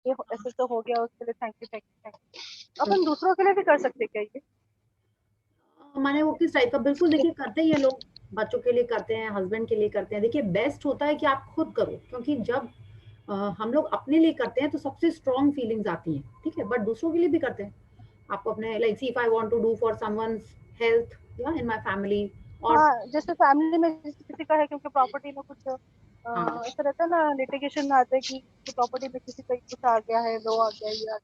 ये ऐसे तो हो गया, उसके लिए thank you thank you thank you. अपन दूसरों के लिए भी कर सकते क्या ये? माने वो किस टाइप का? बिल्कुल देखिए करते ही है लोग, बच्चों के लिए करते हैं, हस्बैंड के लिए करते हैं। देखिए बेस्ट होता है कि आप खुद करो, क्योंकि जब हम लोग अपने लिए करते हैं तो सबसे स्ट्रॉन्ग फीलिंग्स आती हैं, ठीक है, बट दूसरों के लिए भी करते हैं। आपको अपने like see if I want to do for someone's health या इन माय फैमिली और हाँ, जैसे फैमिली में किसी का है, क्योंकि प्रॉपर्टी में कुछ हाँ ऐसा रहता है ना, लिटिगेशन आते हैं कि प्रॉपर्टी में किसी का कुछ आ गया है, लो आ गया, ये आ गया,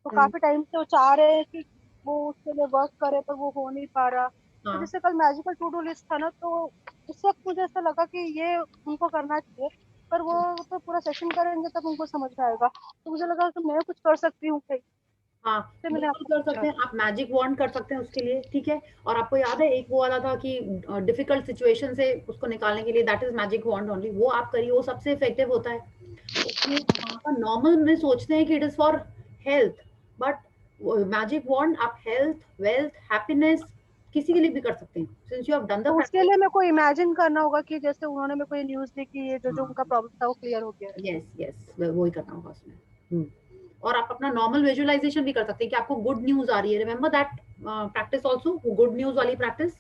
तो हम्म, काफी टाइम से वो चाह रहे हैं कि वो उसके लिए वर्क करे, पर वो हो नहीं पा रहा। तो हाँ जैसे कल मैजिकल टू डू लिस्ट था ना, तो उस वक्त मुझे ऐसा लगा कि ये उनको करना चाहिए, पर वो तो पूरा सेशन करेंगे तब उनको समझ में आएगा। तो मुझे लगा कि मैं कुछ कर सकती हूँ कहीं, हाँ इसलिए मैंने बिल्कुल आपको कर पूछा। सकते हैं, आप मैजिक वॉन्ड कर सकते हैं उसके लिए, ठीक है। और आपको याद है एक वो वाला था कि डिफिकल्ट सिचुएशन से उसको निकालने के लिए, that is magic wand only, वो आप करिए, वो सबसे इफेक्टिव होता है। उसमें नॉर्मल में सोचते हैं कि it is for health, but magic wand आप हेल्थ, वेल्थ, हैप्पीनेस किसी के लिए भी कर सकते हैं, since you have done the तो उसके प्रैक्टिस। लिए मेरे को इमेजिन करना होगा कि जैसे उन्होंने मेरे को ये न्यूज दी कि ये जो जो उनका प्रॉब्लम था वो क्लियर हो गया है। यस यस, वो ही करना होगा उसमें। और आप अपना नॉर्मल विजुअलाइजेशन भी कर सकते हैं कि आपको गुड न्यूज आ रही है, remember that practice also, good news वाली प्रैक्टिस,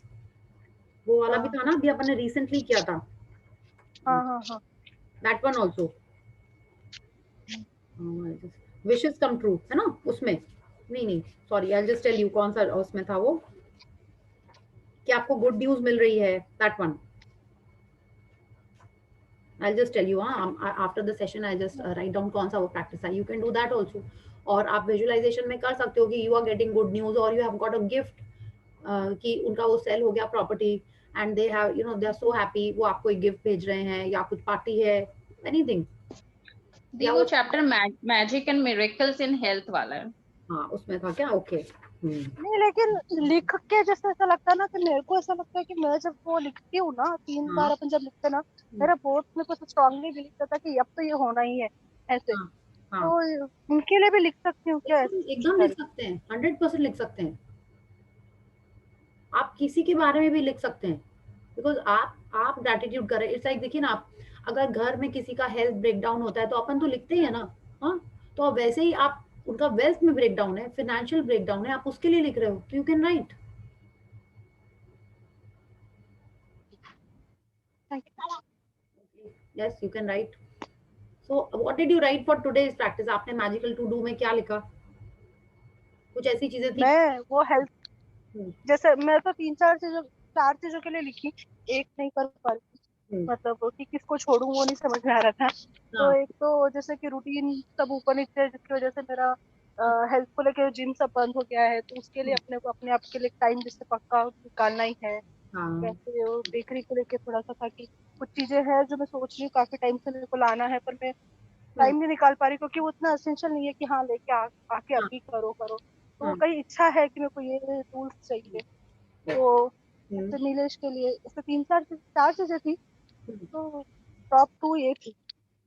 वो वाला भी हाँ था ना, अभी अपन ने रिसेंटली किया था, हाँ हाँ हाँ। That one also, wishes come true है ना उसमें। नहीं नहीं, sorry, I just tell you कौन सा उसमें था वो, कि आपको गुड न्यूज मिल रही है, that one. I'll just tell you, after the session I'll just write down कौन सा वो practice है, you can do that also। और आप visualization में कर सकते हो कि you are getting good news or you have got a gift, कि उनका वो सेल हो गया property, and they have you know they are so happy, वो आपको एक गिफ्ट भेज रहे हैं या कुछ पार्टी है, एनीथिंग, दी या वो वो chapter magic and miracles in health वाला है। हाँ उसमें था क्या? ओके नहीं, लेकिन लिख के जैसे ऐसा लगता है ना, कि मेरे को ऐसा लगता है कि मैं जब वो लिखती हूँ ना, 3 बार हाँ अपन जब लिखते हैं ना, हम्म, मेरा बोर्ड में कुछ स्ट्रांगली बिलीव करता है कि अब तो ये होना ही है ऐसे। हाँ हाँ, तो उनके लिए भी लिख सकती हूँ क्या ऐसे बिल्कुल कुछ एकदम लिख करके? सकते हैं, 100% लिख सकते हैं। आप किसी के बारे में भी लिख सकते हैं, बिकॉज आप ग्रेटिट्यूड करें, इट्स लाइक देखिए ना, आप अगर घर में किसी का हेल्थ ब्रेकडाउन होता है तो अपन तो लिखते ही है ना, हाँ, तो अब वैसे ही आप उनका वेल्थ में ब्रेकडाउन है, फाइनेंशियल ब्रेकडाउन है, आप उसके लिए लिख रहे हो, तो you can right. Thank you. Yes you can right. So what did you right for today's practice? आपने मैजिकल टू डू में क्या लिखा? कुछ ऐसी चीजें थी? मैं वो हेल्थ, हम्म, जैसे मैं तो 4 चीजों के लिए लिखी, एक नहीं कर पा रही, हम्म, मतलब कि किसको छोड़ू वो नहीं समझ में आ रहा था। तो हाँ एक तो जैसे कि रूटीन सब ऊपर नीचे है, जिसकी वजह से मेरा हेल्थ को लेके जिम सब बंद हो गया है, तो उसके लिए हम्म, अपने को अपने आप के लिए टाइम जैसे पक्का निकालना ही है। हाँ वैसे वो बेकरी को लेके थोड़ा सा था कि कुछ चीजें हैं जो मैं सोच रही हूँ काफी टाइम से मेरे को लाना है, पर मैं हम्म, टाइम नहीं निकाल पा रही, क्योंकि वो उतना असेंशियल नहीं है कि हाँ लेके आके हाँ अभी करो करो। तो वो हाँ कहीं इच्छा है कि मेरे को ये टूल्स चाहिए। तो हम्म, ऐसे नीलेश के लिए ऐसे 4 चीजें थी। हम्म, तो टॉप 2 ये थी,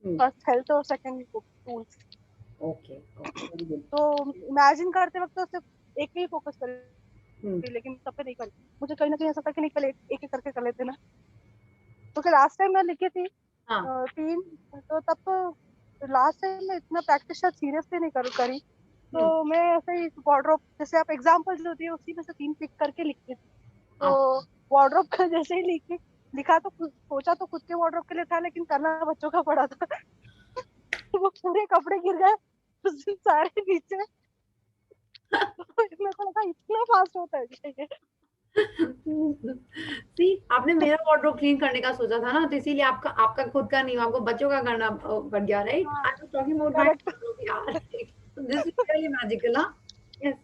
हम्म, फर्स्ट हेल्थ और second tools. Okay okay, very good. तो इमेजिन करते वक्त तो सिर्फ एक पे ही फोकस करी, हम्म, लेकिन सब पे नहीं करी। मुझे कहीं ना कहीं ऐसा था कि नहीं, कल एक एक करके कर लेते ना। तो फिर लास्ट टाइम मैं लिखी थी हाँ 3, तो तब तो लास्ट टाइम में इतना प्रैक्टिस शायद सीरियसली नहीं करी। तो हम्म, मैं ऐसे ही वार्डरोब, जैसे आप एग्जाम्पल जो दिए उसी में से 3 पिक करके लिखती थी। तो अच्छा, वार्डरोब का जैसे ही लिखा तो सोचा तो खुद के वार्डरोब के लिए था, लेकिन करना बच्चों का पड़ा था। वो पूरे कपड़े गिर गए उस दिन सारे नीचे। तो मेरे को लगा इतना फास्ट होता है ये। सी आपने मेरा वार्डरोब क्लीन करने का सोचा था ना, तो इसीलिए आपका आपका खुद का नहीं, आपको बच्चों का करना पड़ गया, राइट? हाँ I was talking about my correct. Wardrobe यार, दिस इज रियली मैजिकल, हाँ। यस,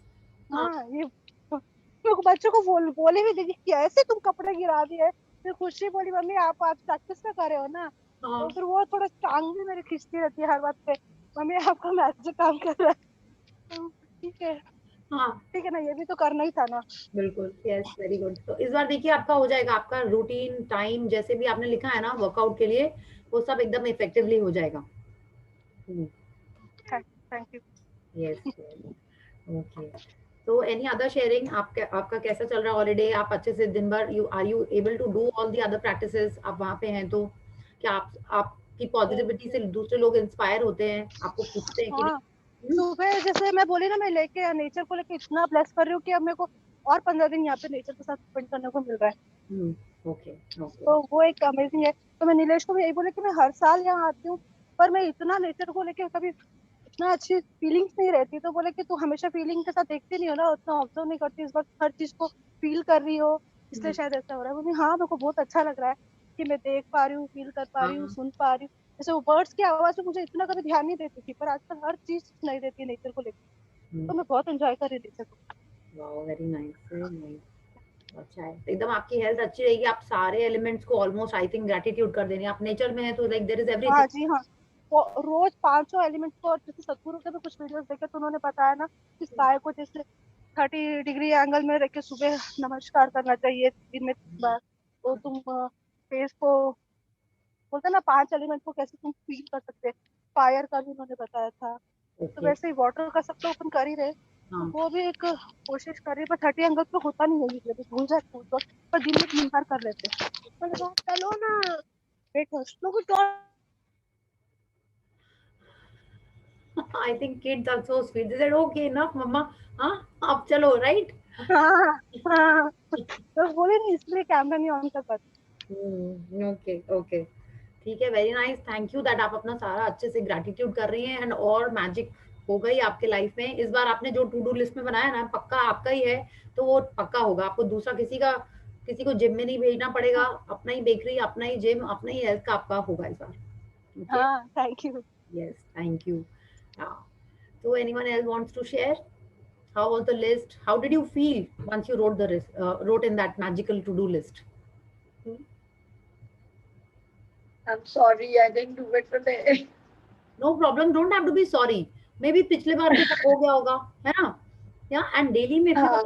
हाँ हाँ ये मेरे को बच्चों को बोले भी दीदी कि ऐसे तुम कपड़े गिरा दिए। फिर खुशी बोली मम्मी आप आज प्रैक्टिस में कर रहे हो ना। तो हाँ फिर वो थोड़ा टांग भी मेरी खींचती रहती है हर बात पे, मम्मी आपका मैजिक काम कर रहा है। तो ठीक है, हाँ ठीक है ना, ये भी तो करना ही था ना। बिल्कुल, यस वेरी गुड। तो इस बार देखिए आपका हो जाएगा, आपका रूटीन टाइम जैसे भी आपने लिखा है ना वर्कआउट के लिए, वो सब एकदम इफेक्टिवली हो जाएगा। Thank you. Yes, okay. तो एनी अदर शेयरिंग, आपका आपका कैसा चल रहा है हॉलिडे? आप अच्छे से दिन भर you are you able to do all the other practices? आप वहाँ पे हैं तो क्या आप आपकी पॉजिटिविटी से दूसरे लोग इंस्पायर होते हैं, आपको पूछते हैं कि हाँ नहीं? सुबह जैसे मैं बोली ना, मैं लेके नेचर को लेके इतना ब्लेस कर रही हूँ कि अब मेरे को और 15 दिन यहाँ पे नेचर के साथ स्पेंड करने को मिल रहा है। Okay okay. तो वो एक अमेजिंग है। तो मैं नीलेश को भी यही बोला कि मैं हर साल यहाँ आती हूँ, पर मैं इतना नेचर को लेके कभी इतना अच्छी फीलिंग्स नहीं रहती। तो बोले कि तू हमेशा फीलिंग के साथ देखती नहीं हो ना, उतना ऑब्जर्व नहीं करती, इस बार हर चीज को फील कर रही हो, इसलिए शायद ऐसा हो रहा है। बोली हाँ, मेरे को बहुत अच्छा लग रहा है कि मैं देख पा रही हूँ, फील कर पा रही हूँ, हाँ। सुन पा रही हूँ। जैसे वो बर्ड्स की आवाज में मुझे इतना कभी ध्यान नहीं देती थी, पर आजकल हर चीज सुनाई देती है नेचर को लेकर। तो मैं बहुत एंजॉय कर रही थी नेचर को। Wow, very nice, very nice. अच्छा है, तो एकदम आपकी हेल्थ अच्छी रहेगी। आप सारे एलिमेंट्स को ऑलमोस्ट आई थिंक ग्रेटिट्यूड कर देंगे। आप नेचर में है तो लाइक देयर इज हाँ एवरीथिंग। जी हाँ। वो रोज 500 एलिमेंट्स को, और जैसे सदगुरु के भी कुछ वीडियोस देखे तो उन्होंने बताया ना कि स्काई को जैसे 30 डिग्री एंगल में रख के सुबह नमस्कार करना चाहिए दिन में 3 बार। तो तुम फेस को बोलते हैं ना 5 एलिमेंट को कैसे तुम फील कर सकते हैं, फायर का भी उन्होंने बताया था। तो ओके। वैसे ही वाटर का सब तो अपन कर ही रहे, तो हाँ। वो भी एक कोशिश कर रही है। पर 30 एंगल तो होता नहीं है, मतलब भूल जाते हैं, पर दिन में 3 बार कर लेते हैं। पर बात चलो ना, wait I think kids are so sweet. They said, okay, enough, mama. हाँ, अब चलो, right? हाँ हाँ, तो बोले नहीं इसलिए कैमरा नहीं ऑन कर पाते। Okay okay. ठीक है, very nice. Thank you that आप अपना सारा अच्छे से ग्रैटिट्यूड कर रही हैं, एंड और मैजिक हो गई आपके लाइफ में। इस बार आपने जो टू डू लिस्ट में बनाया ना, पक्का आपका ही है, तो वो पक्का होगा। आपको दूसरा किसी को जिम में नहीं भेजना पड़ेगा। अपना ही बेकरी, अपना ही जिम, अपना ही हेल्थ का आपका होगा इस बार। ओके। हाँ, thank you. Yes, thank you. So anyone else wants to share? How was the list? How did you feel once you wrote in that magical to-do list? I'm sorry, I didn't do it today. No problem. Don't have to be sorry. Maybe पिछले बार के तक हो गया होगा, है ना? Yeah, and daily में फिर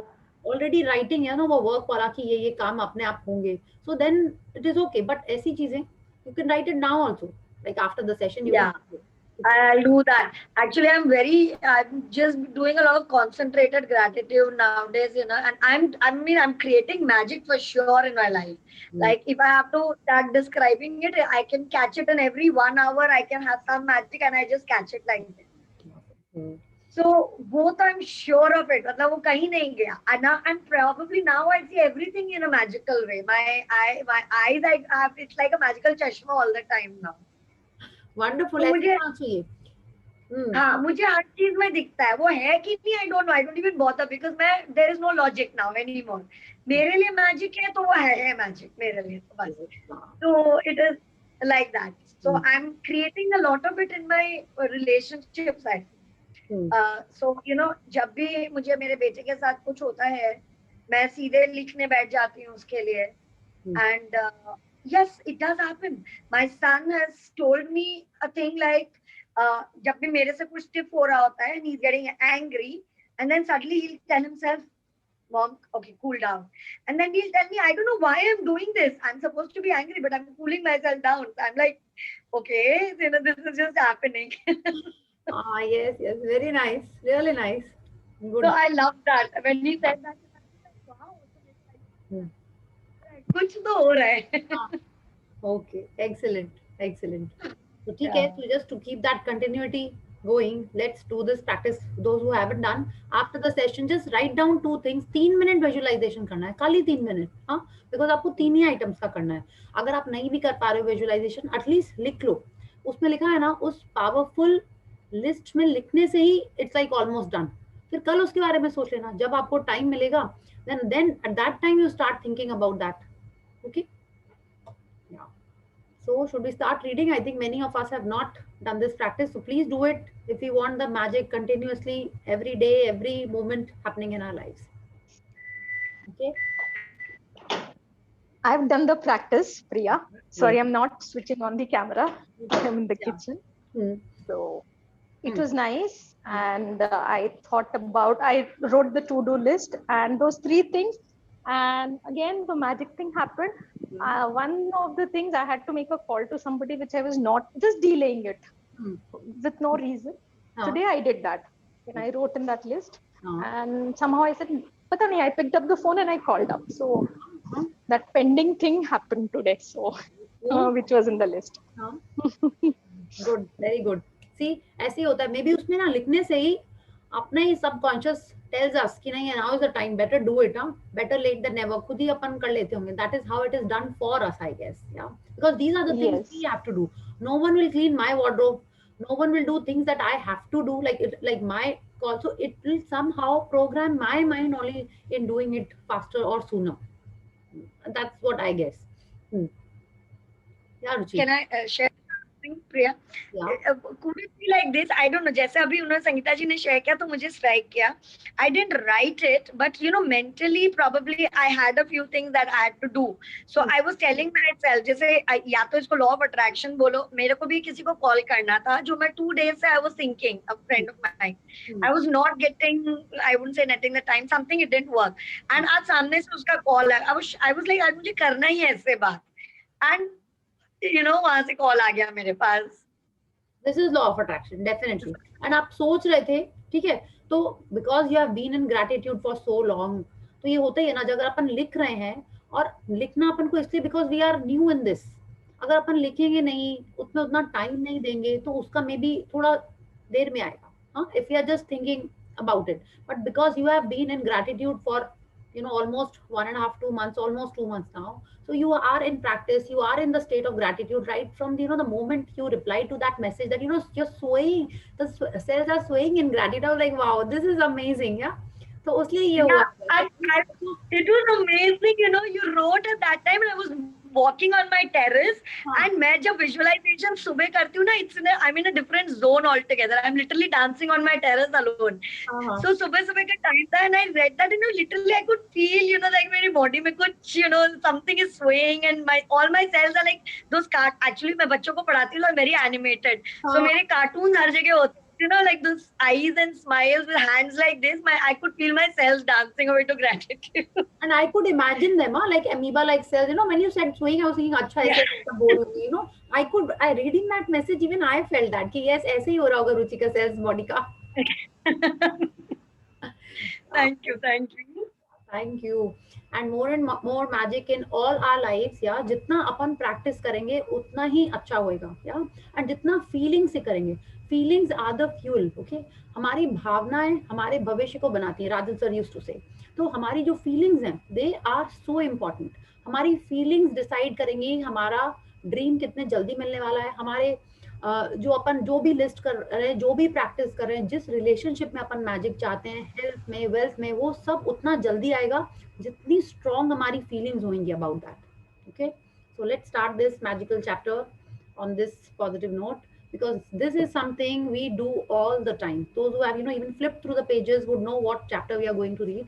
already writing है ना वो work वाला कि ये काम अपने आप होंगे. So then it is okay. But ऐसी चीजें you can write it now also. Like after the session you Yeah, can. I'll do that. Actually, I'm just doing a lot of concentrated gratitude nowadays, and I'm creating magic for sure in my life. Like if I have to start describing it, I can catch it in every 1 hour. I can have some magic and I just catch it like this. So both I'm sure of it. मतलब वो कहीं नहीं गया. And probably now I see everything in a magical way. My eyes, it's like a magical chashma all the time now. Wonderful. तो ऐसे मुझे होना चाहिए. हाँ, मुझे हर चीज में दिखता है, वो है कि नहीं I don't know, I don't even bother because मैं there is no logic now any more. मेरे लिए मैजिक है तो वो है मैजिक मेरे लिए, तो बस। तो it is like that. So I am creating a lot of it in my relationships. I so जब भी मुझे मेरे बेटे के साथ कुछ होता है, मैं सीधे लिखने बैठ जाती हूँ उसके लिए। And yes, it does happen. My son has told me a thing like जब भी मेरे से कुछ टिप हो रहा होता है and he's getting angry, and then suddenly he'll tell himself, mom, okay, cool down. And then he'll tell me, I don't know why I'm doing this, I'm supposed to be angry but I'm cooling myself down. So I'm like, okay, this is just happening. Yes, very nice, really nice. Good. So I love that when he said that, wow, कुछ तो हो रहा है. Okay, excellent. So ठीक है, so just to keep that continuity going, let's do this practice. Those who haven't done, after the session, just write down 2 things. 3 minute visualisation करना है, खाली 3 मिनट. हाँ, बिकॉज आपको 3 ही आइटम्स का करना है. अगर आप नहीं भी कर पा रहे हो विजुअलाइजेशन, एटलीस्ट लिख लो. उसमें लिखा है ना, उस पावरफुल लिस्ट में लिखने से ही इट्स लाइक ऑलमोस्ट डन. फिर कल उसके बारे में सोच लेना जब आपको टाइम मिलेगा. then at that time you start thinking about that. Okay. Yeah. So should we start reading? I think many of us have not done this practice. So please do it if we want the magic continuously every day, every moment happening in our lives. Okay. I've done the practice, Priya. Sorry, I'm not switching on the camera. I'm in the kitchen. So it was nice. And I wrote the to-do list and those 3 things. And again, the magic thing happened. One of the things, I had to make a call to somebody which I was not just delaying it with no reason. Today I did that. And I wrote in that list. And somehow I said, Pata nahi, I picked up the phone and I called up. So that pending thing happened today. So which was in the list. Good, very good. सी ऐसे ही होता है, may be उसमें ना लिखने से ही अपना ही subconscious tales us कि नहीं, now is the time, better do it, better late than never, खुद ही अपन कर लेते होंगे. That is how it is done for us, I guess. Yeah, because these are the things we have to do. No one will clean my wardrobe, no one will do things that I have to do, like it, like my call. So it will somehow program my mind only in doing it faster or sooner. That's what I guess. Yeah, Ruchi. Can I share something, Priya? Yeah. Could it be like this? I don't know. जैसे अभी उन्होंने संगीता जी ने share किया तो मुझे strike किया. I didn't write it, but you know, mentally probably I had a few things that I had to do. So I was telling myself, जैसे या तो इसको law of attraction बोलो, मेरे को भी किसी को कॉल करना था जो मैं 2 days से I was thinking, a friend of mine. I was not getting, I wouldn't say netting the time, something it didn't work. And आज सामने से उसका कॉल है. I was like, आज मुझे करना ही है इससे बात. And you know, वहां से कॉल आ गया मेरे पास. This is law of attraction, definitely. And आप सोच रहे थे, ठीक है, तो because you have been in gratitude for so long, तो ये होता ही है ना, अगर अपन लिख रहे हैं, और लिखना अपन को इसलिए because we are new in this. अगर अपन लिखेंगे नहीं, उसमें उतना टाइम नहीं देंगे, तो उसका मे बी थोड़ा देर में आएगा. हाँ, if you are just thinking about it, but because you have been in gratitude for, you know, almost 1.5, 2 months, almost 2 months now. So you are in practice, you are in the state of gratitude right from the, you know, the moment you reply to that message, that, you know, you're swaying, the cells are swaying in gratitude. I was like, wow, this is amazing. Yeah. So उसलिए ये हुआ. It was amazing, you know, you wrote at that time and I was walking on my terrace. And मैं जब visualization सुबह करती हूँ ना, I'm in a different zone altogether. I'm literally dancing on my terrace alone. So सुबह का time था and I read that, you know, literally I could feel, you know, like मेरी body में कुछ, you know, something is swaying and all my cells are like those actually मैं बच्चों को पढ़ाती हूँ, very animated. So मेरे cartoons हर जगह होते, you know, like those eyes and smiles with hands like this. I could feel my cells dancing away to gratitude. And I could imagine them, like amoeba like cells. You know, when you said swaying, I was thinking, अच्छा ऐसे बोल रही हूँ. You know, I reading that message, even I felt that कि yes, ऐसे ही हो रहा होगा रुचि का cells body का. Thank you. Thank you. And more magic in all our lives. Yeah, जितना अपन practice करेंगे उतना ही अच्छा होएगा. Yeah, and जितना feelings से करेंगे. Feelings are the fuel. Okay, हमारी भावनाएं हमारे भविष्य को बनाती हैं. राजन सर used to say. तो हमारी जो feelings हैं, they are so important. हमारी feelings decide करेंगी हमारा dream कितने जल्दी मिलने वाला है. हमारे जो अपन जो भी लिस्ट कर रहे हैं, जो भी प्रैक्टिस कर रहे हैं, जिस रिलेशनशिप में अपन मैजिक चाहते हैं, हेल्थ में, वेल्थ में, वो सब उतना जल्दी आएगा जितनी स्ट्रॉन्ग हमारी फीलिंग्स होंगी about that. Okay, so let's start this magical chapter on this positive note, because this is something we do all the time. Those who have, you know, even flipped through the pages would know what chapter we are going to read.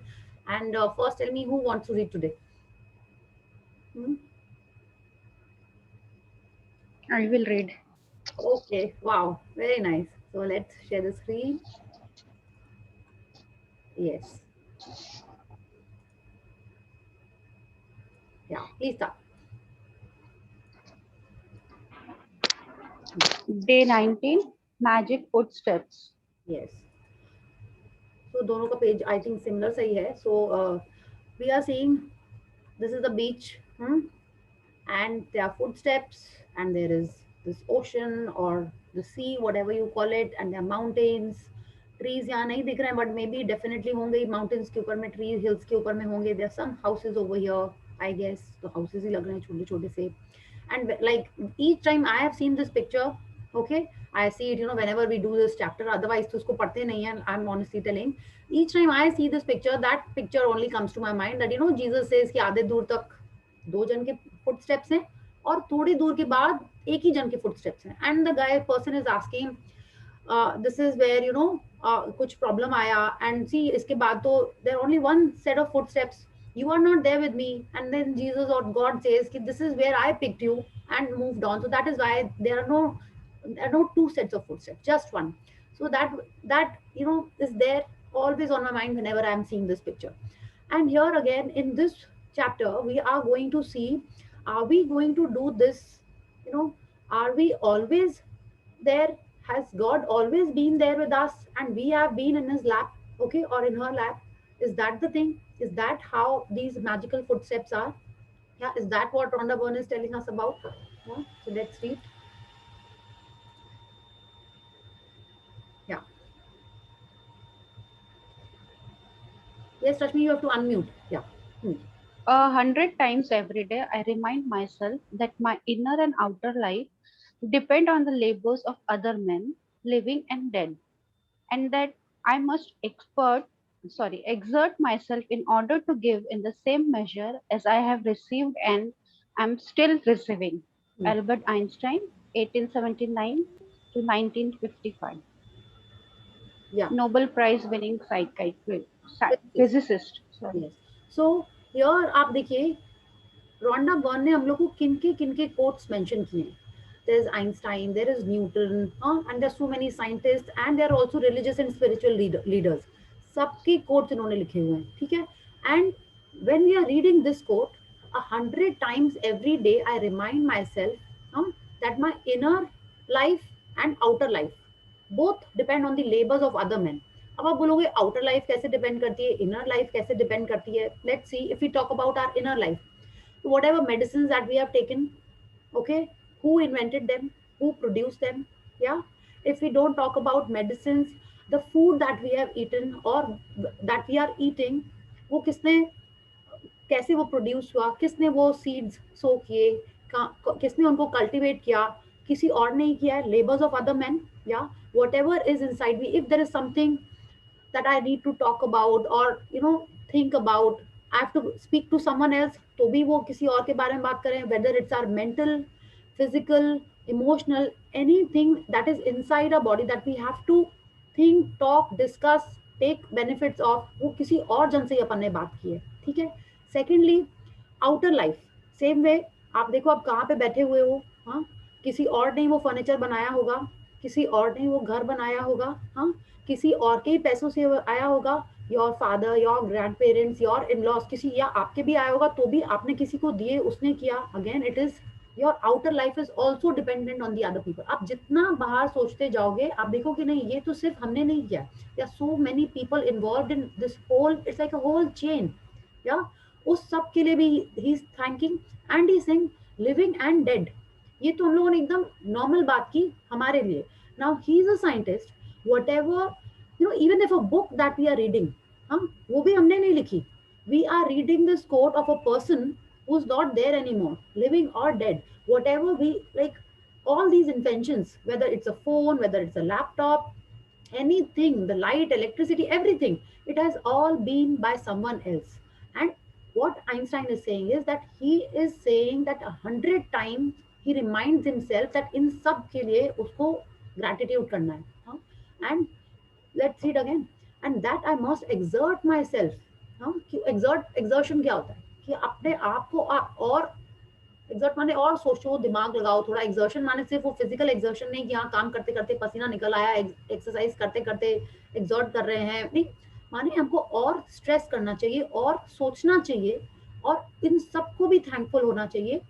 And first tell me, who wants to read today? I will read. Okay, wow, very nice. So let's share the screen. Yes. Yeah, please start. Day 19, Magic Footsteps. Yes. So दोनों का page I think similar सही है. So we are seeing this is the beach, and there are footsteps, and there is this ocean or the sea, whatever you call it, and there are mountains. Trees यहाँ नहीं दिख रहे हैं, but maybe definitely होंगे mountains के ऊपर में, trees hills के ऊपर में होंगे. There are some houses over here, I guess. तो houses ही लग रहे हैं छोटे छोटे से. And like each time I have seen this picture, okay, I see it, you know, whenever we do this chapter. Otherwise तो उसको पढ़ते नहीं हैं. I'm honestly telling. Each time I see this picture, that picture only comes to my mind, that, you know, Jesus says कि आधे दूर तक दो जन के footsteps हैं और थोड़ी दूर के बाद एक ही जन के footsteps हैं. And the person is asking, this is where, you know, कुछ problem आया, and see इसके बाद तो there are only one set of footsteps. You are not there with me. And then Jesus or God says, this is where I picked you and moved on. So that is why there are no two sets of footsteps, just one. So that you know is there always on my mind whenever I am seeing this picture. And here again in this chapter we are going to see, are we going to do this, you know, are we always there? Has God always been there with us and we have been in his lap, okay, or in her lap? Is that the thing? Is that how these magical footsteps are? Yeah, is that what Rhonda Byrne is telling us about? Yeah, so let's read. Yes, Rashmi, you have to unmute. Yeah. 100 times every day, I remind myself that my inner and outer life depend on the labors of other men, living and dead, and that I must exert myself in order to give in the same measure as I have received and am still receiving. Albert Einstein, 1879 to 1955. Yeah. Nobel Prize winning Yes. physicist. Sorry. Yes. So here आप देखिए Rhonda Byrne ने हम लोग को किनके quotes mention किए हैं. There is Einstein, there is Newton, and there are so many scientists, and there are also religious and spiritual leaders. सबके quotes इन्होंने लिखे हुए हैं, ठीक है. And when we are reading this quote, 100 times every day I remind myself that my inner life and outer life both depend on the labors of other men. अब आप बोलोगे आउटर लाइफ कैसे डिपेंड करती है, inner life कैसे depend करती है. Let's see if we talk about our inner life. Whatever medicines that we have taken, okay, who invented them, who produced them. Yeah, if we don't talk about medicines, the food that we have eaten or that we are eating, वो किसने कैसे वो produce हुआ, किसने वो seeds सो किए, किसने उनको कल्टीवेट किया, किसी और ने ही किया है. Labours of other man. या whatever is inside me, if there is something that I need to talk about or think about, I have to speak to someone else, तो भी वो किसी और के बारे में बात करें, whether it's our mental, physical, emotional, anything that is inside our body that we have to think, talk, discuss, take benefits of, वो किसी और जन से ही अपन ने बात की है, ठीक है. Secondly outer life, same way. आप देखो आप कहाँ पे बैठे हुए हो, हाँ, किसी और ने वो फर्नीचर बनाया होगा, किसी और ने वो घर बनाया होगा, हाँ, किसी और के ही पैसों से आया होगा. Your father, your grandparents, your in laws, किसी या आपके भी आया होगा तो भी आपने किसी को दिए, उसने किया. Again it is your outer life is also dependent on the other people. आप जितना बाहर सोचते जाओगे आप देखो कि नहीं, ये तो सिर्फ हमने नहीं किया, there are so many people involved in this whole, it's like a whole chain. या उस सब के लिए भी he is thanking and he saying living and dead. ये तो हम लोगों ने एकदम नॉर्मल बात की हमारे लिए. Now he is a scientist. whatever even if a book that we are reading, वो भी हमने नहीं लिखी. We are reading this quote of a person who's not there anymore, living or dead. Whatever we like, all these inventions, whether it's a phone, whether it's a laptop, anything, the light, electricity, everything, it has all been by someone else. And what Einstein is saying is that he is saying that 100 times he reminds himself that in सब के लिए उसको gratitude करना है. And let's read again. And that I must exert myself. exertion क्या होता है कि अपने आप को और exert माने और सोचो, दिमाग लगाओ थोड़ा. exertion माने सिर्फ वो physical exertion नहीं कि हाँ काम करते करते पसीना निकल आया, exercise करते करते exert कर रहे हैं, नहीं. माने हमको और stress करना चाहिए और सोचना चाहिए और इन सबको भी thankful होना चाहिए.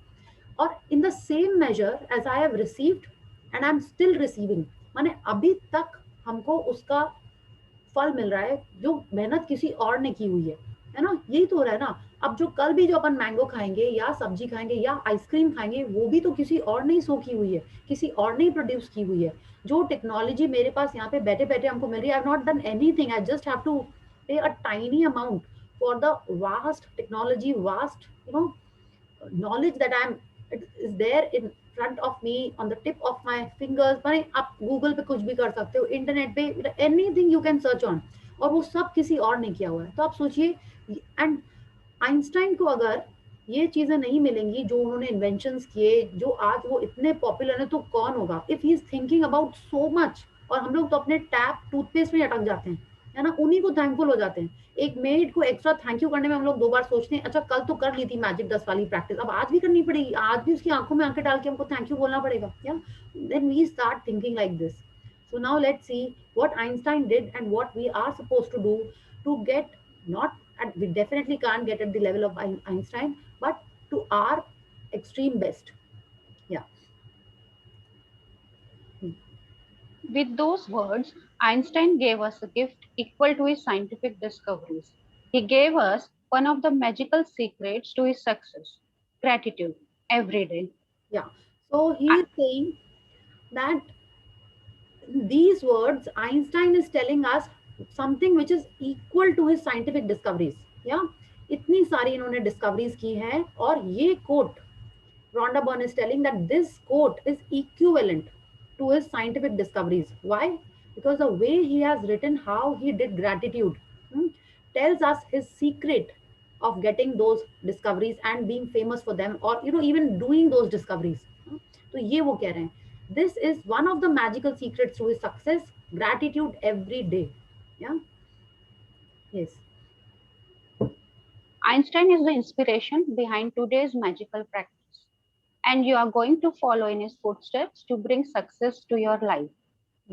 और in the same measure as I have received and I'm still receiving, माने अभी तक हमको उसका फल मिल रहा है जो मेहनत किसी और ने की हुई है ना. यही तो हो रहा है ना. अब जो कल भी जो अपन मैंगो खाएंगे या सब्जी खाएंगे या आइसक्रीम खाएंगे, वो भी तो किसी और ने ही सो की हुई है, किसी और ने ही प्रोड्यूस की हुई है. जो टेक्नोलॉजी मेरे पास यहाँ पे बैठे बैठे हमको मिल रही है, I have not done anything, I just have to pay a tiny amount for the vast technology, vast knowledge that is there in front of me, on the tip of my fingers. माने आप Google पे कुछ भी कर सकते हो, internet पे anything you can search on, और वो सब किसी और ने किया हुआ है. तो आप सोचिए. एंड आइंस्टाइन को अगर ये चीजें नहीं मिलेंगी जो उन्होंने इन्वेंशंस किए, जो आज वो इतने पॉपुलर है, तो कौन होगा. If he is thinking about so much, और हम लोग तो अपने टैप टूथपेस्ट में अटक जाते हैं, है ना. उन्हीं को थैंकफुल हो जाते हैं. एक मेड को एक्स्ट्रा थैंक यू करने में हम लोग 2 बार सोचते हैं, अच्छा कल तो कर ली थी मैजिक डस्ट वाली प्रैक्टिस, अब आज भी करनी पड़ेगी, आज भी उसकी आंखों में आंखें डाल के हमको थैंक यू बोलना पड़ेगा. या then we start thinking like this. So now let's see what Einstein did and what we are supposed to do to get, not at, we definitely can't get at the level of Einstein, but to our extreme best. Yeah. With those words, Einstein gave us a gift equal to his scientific discoveries. He gave us one of the magical secrets to his success, gratitude, every day. Yeah. So he is saying that these words Einstein is telling us something which is equal to his scientific discoveries. Yeah, इतनी सारी इन्होंने discoveries की हैं, और ये quote Rhonda Byrne is telling that this quote is equivalent to his scientific discoveries. Why? Because the way he has written how he did gratitude tells us his secret of getting those discoveries and being famous for them, or even doing those discoveries. तो ये वो कह रहे हैं, this is one of the magical secrets to his success, gratitude every day. Yeah. Yes. Einstein is the inspiration behind today's magical practice, and you are going to follow in his footsteps to bring success to your life.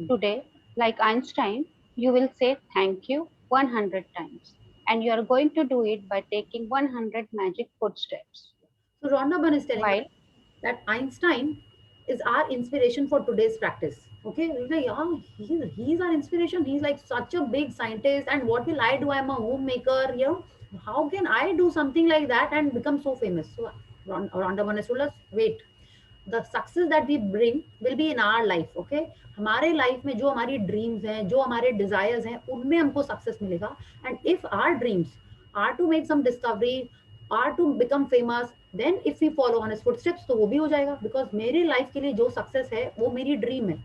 Today, like Einstein, you will say thank you 100 times, and you are going to do it by taking 100 magic footsteps. So Rhonda Byrne is telling us that Einstein is our inspiration for today's practice. Okay, like, yeah, he's our inspiration. He's like such a big scientist, and what will I do? I'm a homemaker. How can I do something like that and become so famous? So Rhonda Byrne told us, wait, the success that we bring will be in our life. Okay, हमारे life में जो हमारी dreams हैं, जो हमारे desires हैं, उनमें हमको सक्सेस मिलेगा. And if our dreams are to make some discovery, are to become famous, then if we follow on his footsteps, तो वो भी हो जाएगा. बिकॉज मेरी लाइफ के लिए जो सक्सेस है वो मेरी ड्रीम है,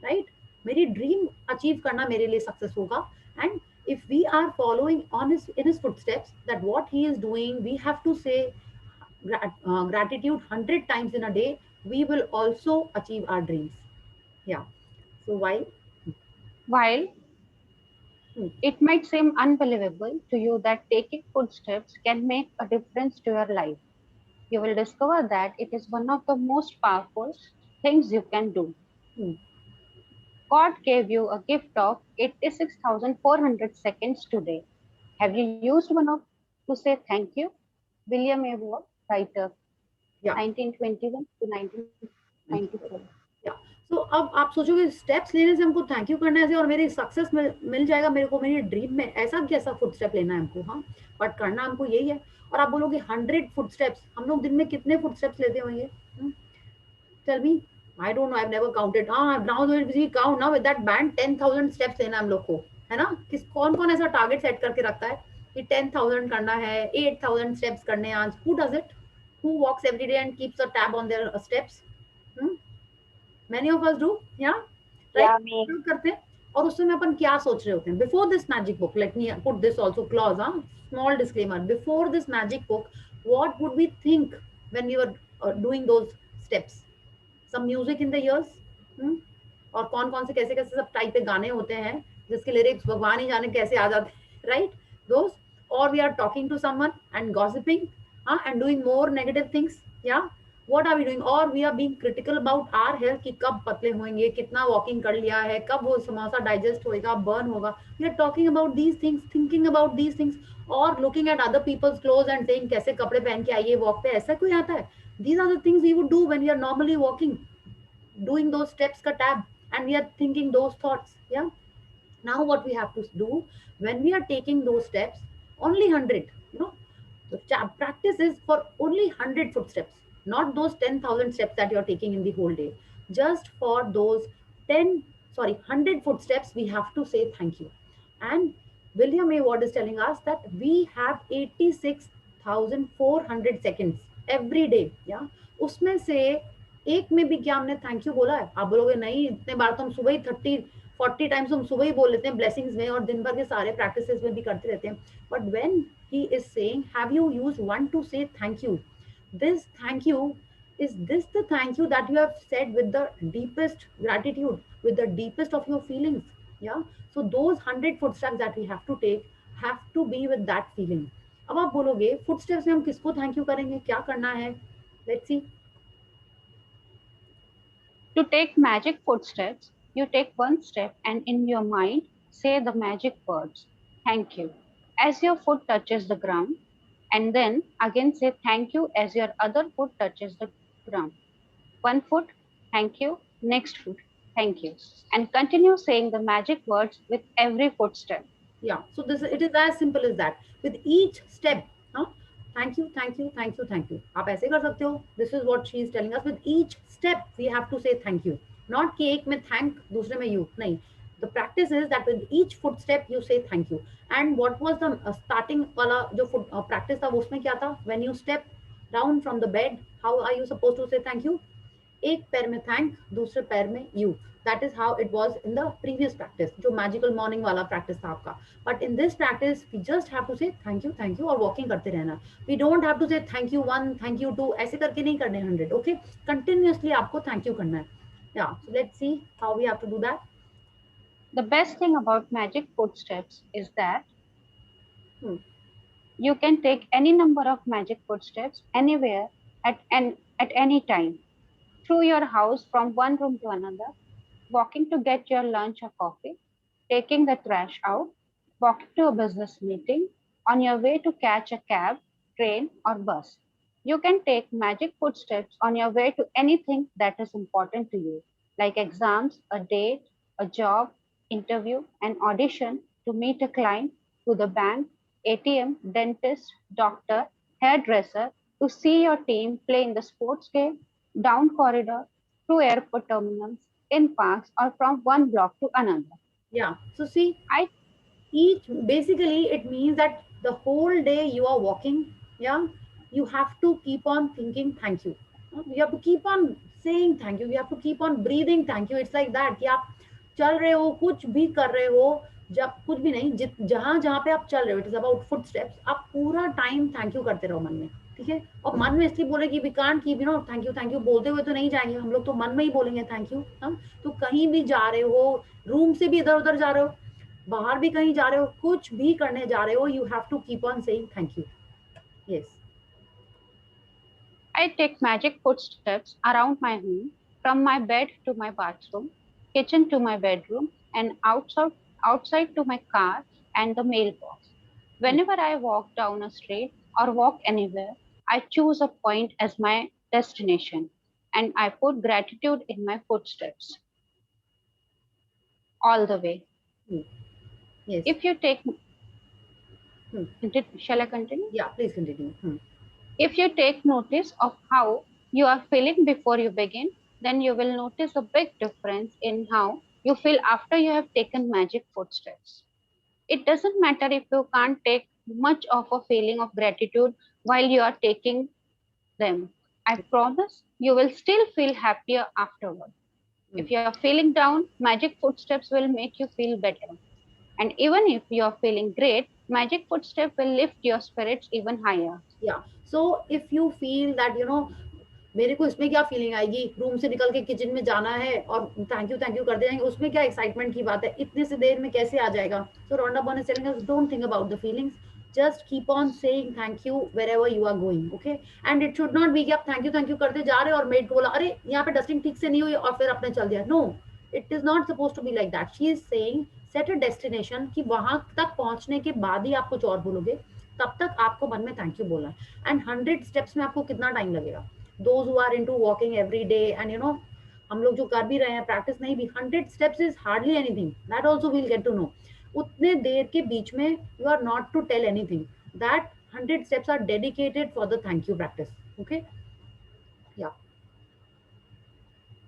राइट? मेरी ड्रीम अचीव करना मेरे लिए सक्सेस होगा. And if we are following on in his footsteps, that what he is doing, we have to say gratitude 100 times in a day, we will also achieve our dreams. Yeah. So while it might seem unbelievable to you that taking footsteps can make a difference to your life, you will discover that it is one of the most powerful things you can do. God gave you a gift of 86,400 seconds today. Have you used one of to say thank you? William A. Ward, writer, 1921 to 1994. So अब आप सोचोगे steps लेने से हमको thank you करना है और मेरी सक्सेस मिल जाएगा मेरे को मेरी ड्रीम में, ऐसा कैसा फुट स्टेप लेना है हमको? हाँ, बट करना हमको यही है. और आप बोलोगे 100 फुट स्टेप्स, हम लोग दिन में कितने फुट स्टेप्स लेते होंगे? Tell me. I don't know, I've never counted. Now we count now with that band 10,000 steps लेना हम लोग को, है ना? कौन ऐसा टारगेट सेट करके रखता है कि 10,000 करना है, 8,000 steps करने आज? Who does it? Who walks every day and keeps a tab on their steps? Many of us do, yeah? Right? Yeah, me. करते हैं. और उस समय अपन क्या सोच रहे होते हैं? Before this magic book, let me put this also clause, small disclaimer. Before this magic book, what would we think when we were doing those steps? Some music in the ears, और कौन से कैसे सब type के गाने होते हैं जिसके लिरिक्स भगवान ही जाने कैसे आ जाते हैं, right? Those, or we are talking to someone and gossiping, and doing more negative things. Yeah, what are we doing? Or we are being critical about our health कि कब पतले होंगे, कितना वॉकिंग कर लिया है, कब वो समोसा डाइजेस्ट होएगा, बर्न होगा. We are talking about these things, thinking about these things, or looking at other people's clothes and saying कैसे कपड़े पहन के आइए वॉक पे, ऐसा कोई आता है? These are the things we would do when we are normally walking, doing those steps ka tab, and we are thinking those thoughts. Yeah. Now what we have to do when we are taking those steps, only 100. The practice is for only 100 footsteps, not those 10,000 steps that you are taking in the whole day. Just for those 100 footsteps, we have to say thank you. And William A. Ward is telling us that we have 86,400 seconds every day. Yeah, उसमें से एक में भी क्या हमने thank you बोला है? आप बोलोगे नहीं, इतने बार तो हम सुबह ही 30-40 टाइम्स हम सुबह ही बोल लेते हैं ब्लेसिंग्स में, और दिन भर के सारे प्रैक्टिसेस में भी करते रहते हैं. But when he is saying have you used one to say thank you, this thank you, is this the thank you that you have said with the deepest gratitude, with the deepest of your feelings? Yeah, so those 100 footsteps that we have to take have to be with that feeling. अब आप बोलोगे footsteps में हम किसको thank you करेंगे, क्या करना है? Let's C. To take magic footsteps, you take one step and in your mind say the magic words, thank you, as your foot touches the ground, and then again say thank you as your other foot touches the ground. One foot, thank you, next foot, thank you, and continue saying the magic words with every footstep. Yeah, so it is as simple as that. With each step, thank you, thank you, thank you, thank you. आप ऐसे कर सकते हो. This is what she is telling us. With each step, we have to say thank you. Not कि एक में thank, दूसरे में you. नहीं. The practice is that with each footstep you say thank you. And what was the starting wala jo practice tha, usme kya tha? When you step down from the bed, how are you supposed to say thank you? एक पैर में thank, दूसरे पैर में you. That is how it was in the previous practice, जो magical morning वाला practice था आपका. But in this practice we just have to say thank you और वॉकिंग करते रहना. We don't have to say thank you 1, thank you 2, ऐसे करके नहीं करने 100. ओके, कंटिन्यूअसली आपको थैंक यू करना है. Yeah, so let's see how we have to do that. The best thing about magic footsteps is that you can take any number of magic footsteps anywhere at any time, through your house, from one room to another, walking to get your lunch or coffee, taking the trash out, walking to a business meeting, on your way to catch a cab, train, or bus. You can take magic footsteps on your way to anything that is important to you, like exams, a date, a job, interview, an audition, to meet a client, to the bank, ATM, dentist, doctor, hairdresser, to see your team play in the sports game, down corridor, through airport terminals, in parks, or from one block to another. Yeah, so see, each basically it means that the whole day you are walking, yeah, you have to keep on thinking thank you. You have to keep on saying thank you. You have to keep on breathing thank you. It's like that कि आप चल रहे हो, कुछ भी कर रहे हो, जब कुछ भी नहीं, जहां जहां पे आप चल रहे हो, इट इज अबाउट फुटस्टेप्स, आप पूरा टाइम थैंक यू करते रहो मन में. ठीक है, और मन में इसलिए बोले कि we can't keep you know thank you बोलते हुए तो नहीं जाएंगे हम लोग, तो मन में ही बोलेंगे थैंक यू. हम तो कहीं भी जा रहे हो, रूम से भी इधर उधर जा रहे हो, बाहर भी कहीं जा रहे हो, कुछ भी करने जा रहे हो, you have to keep on saying thank you. Yes, I take magic footsteps around my home, from my bed to my bathroom, kitchen to my bedroom, and outside to my car and the mailbox. Whenever I walk down a street or walk anywhere, I choose a point as my destination, and I put gratitude in my footsteps all the way. yes. If you take, shall I continue? Yeah, please continue. If you take notice of how you are feeling before you begin, then you will notice a big difference in how you feel after you have taken magic footsteps. It doesn't matter if you can't take much of a feeling of gratitude while you are taking them. I promise you will still feel happier afterward. If you are feeling down, magic footsteps will make you feel better. And even if you are feeling great, magic footsteps will lift your spirits even higher. Yeah, so if you feel that you know मेरे को इसमें क्या feeling आएगी, room से निकल के kitchen में जाना है और थैंक यू कर दे जाएंगे, उसमें क्या एक्साइटमेंट की बात है, इतने से देर में कैसे आ जाएगा. So Rhonda Byrne is telling us, don't think about the feelings, just keep on saying thank you wherever you are going. Okay, and it should not be कि आप थैंक यू करते जा रहे हो और मेड को बोला अरे यहाँ पे डस्टिंग ठीक से नहीं हुई और फिर आपने चल दिया. No, it is not suppose to be like that. She is saying set a destination कि वहां तक पहुंचने के बाद ही आप कुछ और बोलोगे, तब तक आपको मन में थैंक यू बोलना है. एंड 100 स्टेप्स में आपको कितना टाइम लगेगा? Those who are into walking every day and you know हम लोग जो कर भी रहे हैं प्रैक्टिस नहीं भी, 100 steps is hardly anything. That also we'll get to know. उतने देर के बीच में you are not to tell anything. That 100 steps are dedicated for the thank you practice. Okay? Yeah.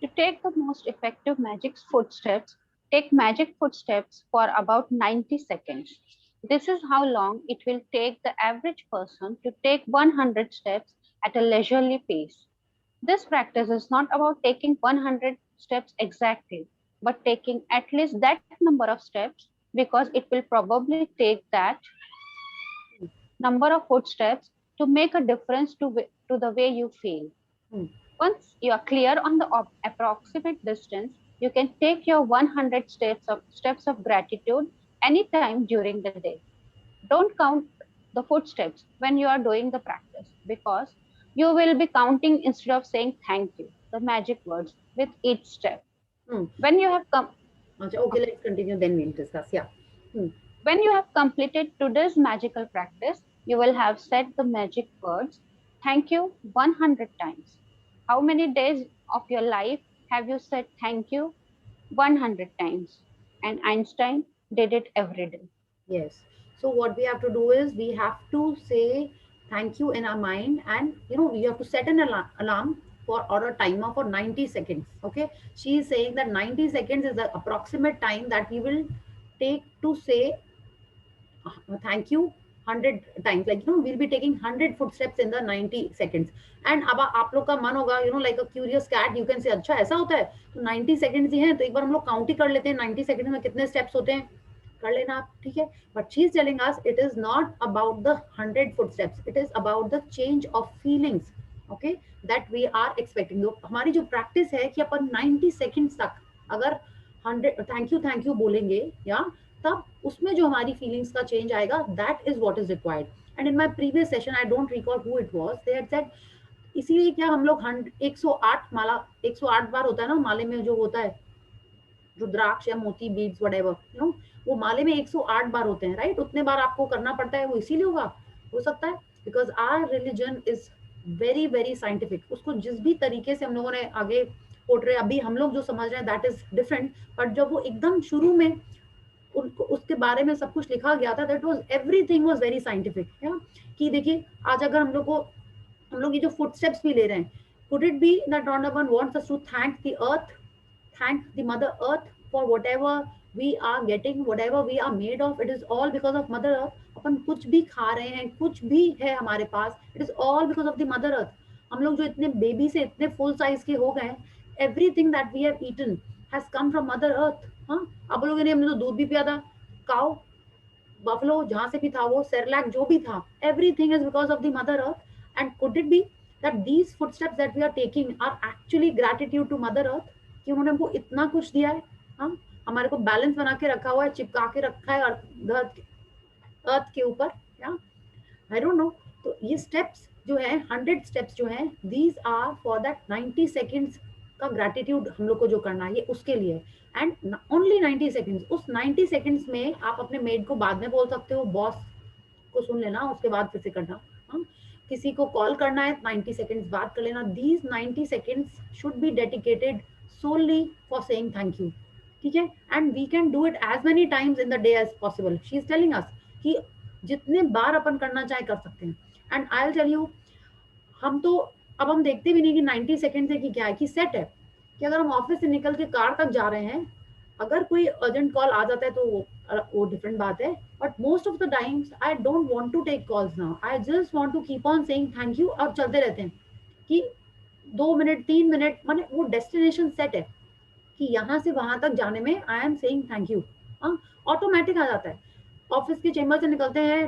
To take the most effective magic footsteps, take magic footsteps for about 90 seconds. This is how long it will take the average person to take 100 steps at a leisurely pace. This practice is not about taking 100 steps exactly, but taking at least that number of steps, because it will probably take that number of footsteps to make a difference to the way you feel. Once you are clear on the approximate distance, you can take your 100 steps of gratitude anytime during the day. Don't count the footsteps when you are doing the practice, because you will be counting instead of saying thank you, the magic words, with each step. When you have okay, let's continue, then we'll discuss. Yeah. When you have completed today's magical practice, you will have said the magic words thank you 100 times. How many days of your life have you said thank you 100 times? And Einstein did it every day. Yes. So what we have to do is we have to say thank you in our mind, and you know you have to set an alarm or a timer for 90 seconds. Okay, she is saying that 90 seconds is the approximate time that we will take to say thank you 100 times. Like, we'll be taking 100 footsteps in the 90 seconds. And अब आप लोग का मन होगा, like a curious cat, you can say, अच्छा ऐसा होता है, तो 90 seconds ही हैं, तो एक बार हम लोग काउंट ही कर लेते हैं 90 seconds में कितने steps होते हैं, कर लेना आप, ठीक है. But she is telling us it is not about the 100 footsteps, it is about the change of feelings, okay, that we are expecting. तो हमारी जो practice है कि अपन 90 seconds तक अगर 100 थैंक यू बोलेंगे, या तब उसमें जो हमारी फीलिंग्स का चेंज आएगा, that is what is required. And in my previous session, I don't recall who it was, they had said, इसीलिए क्या हम लोग 108 माला, 108 बार होता है ना माले में, जो होता है रुद्राक्ष या मोती बीड्स व्हाटएवर, वो माले में 108 बार होते हैं, राइट? उतने बार आपको करना पड़ता है, वो इसीलिए होगा, हो सकता है, because our religion is very very scientific. उसको जिस भी तरीके से हम लोगों ने आगे पोर्ट्रे, अभी हम लोग जो समझ रहे हैं दैट इज डिफरेंट, बट जब वो एकदम शुरू में उनको उसके बारे में सब कुछ लिखा गया था, that was everything was very scientific. कि देखिए आज अगर हम लोग ये जो फुटस्टेप्स भी ले रहे हैं, could it be that Donovan wants us to thank the earth, thank the mother earth for whatever we are getting, whatever we are made of, it is all because of mother earth. अपन कुछ भी खा रहे हैं, कुछ भी है हमारे पास, it is all because of the mother earth. हम लोग जो इतने बेबी से इतने फुल साइज के हो गए, everything that we have eaten has come from mother earth. आप लोगों ने, हमने तो दूध भी पिया था, काउ, बफलो, जहां से भी था वो, सेरेलैक, जो भी था, everything is because of the mother earth. And could it be that these footsteps that we are taking are actually gratitude to mother earth, कि उन्होंने हमको इतना कुछ दिया है, हमारे को बैलेंस बना के रखा हुआ है, चिपका के रखा है अर्थ के ऊपर, या आई डोंट नो. तो ये स्टेप्स जो है, 100 स्टेप्स जो है, these are for that 90 seconds का ग्रेटिट्यूड हम लोग को जो करना है, ये उसके लिए. And only 90 seconds. उस 90 सेकेंड्स में आप अपने मेड को बाद में बोल सकते हो, बॉस को सुन लेना, उसके बाद फिर से करना. किसी को कॉल करना है, 90 सेकेंड्स बात कर लेना. These 90 seconds should be dedicated solely for saying thank you, ठीक है. And we can do it as many times in the day as possible. She is telling us कि जितने बार अपन करना चाहे कर सकते हैं. And I will tell you, हम तो अब हम देखते भी नहीं कि 90 सेकेंड है कि क्या है, कि सेट है, कि अगर हम ऑफिस से निकल के कार तक जा रहे हैं, अगर कोई अर्जेंट कॉल आ जाता है तो वो डिफरेंट बात है, but most of the times I don't want to take calls now, I just want to keep on saying thank you. अब चलते रहते हैं कि 2 मिनट 3 मिनट, माने वो डेस्टिनेशन सेट है कि यहाँ से वहां तक जाने में I am saying thank you, automatic आ जाता है. ऑफिस के चेम्बर से निकलते हैं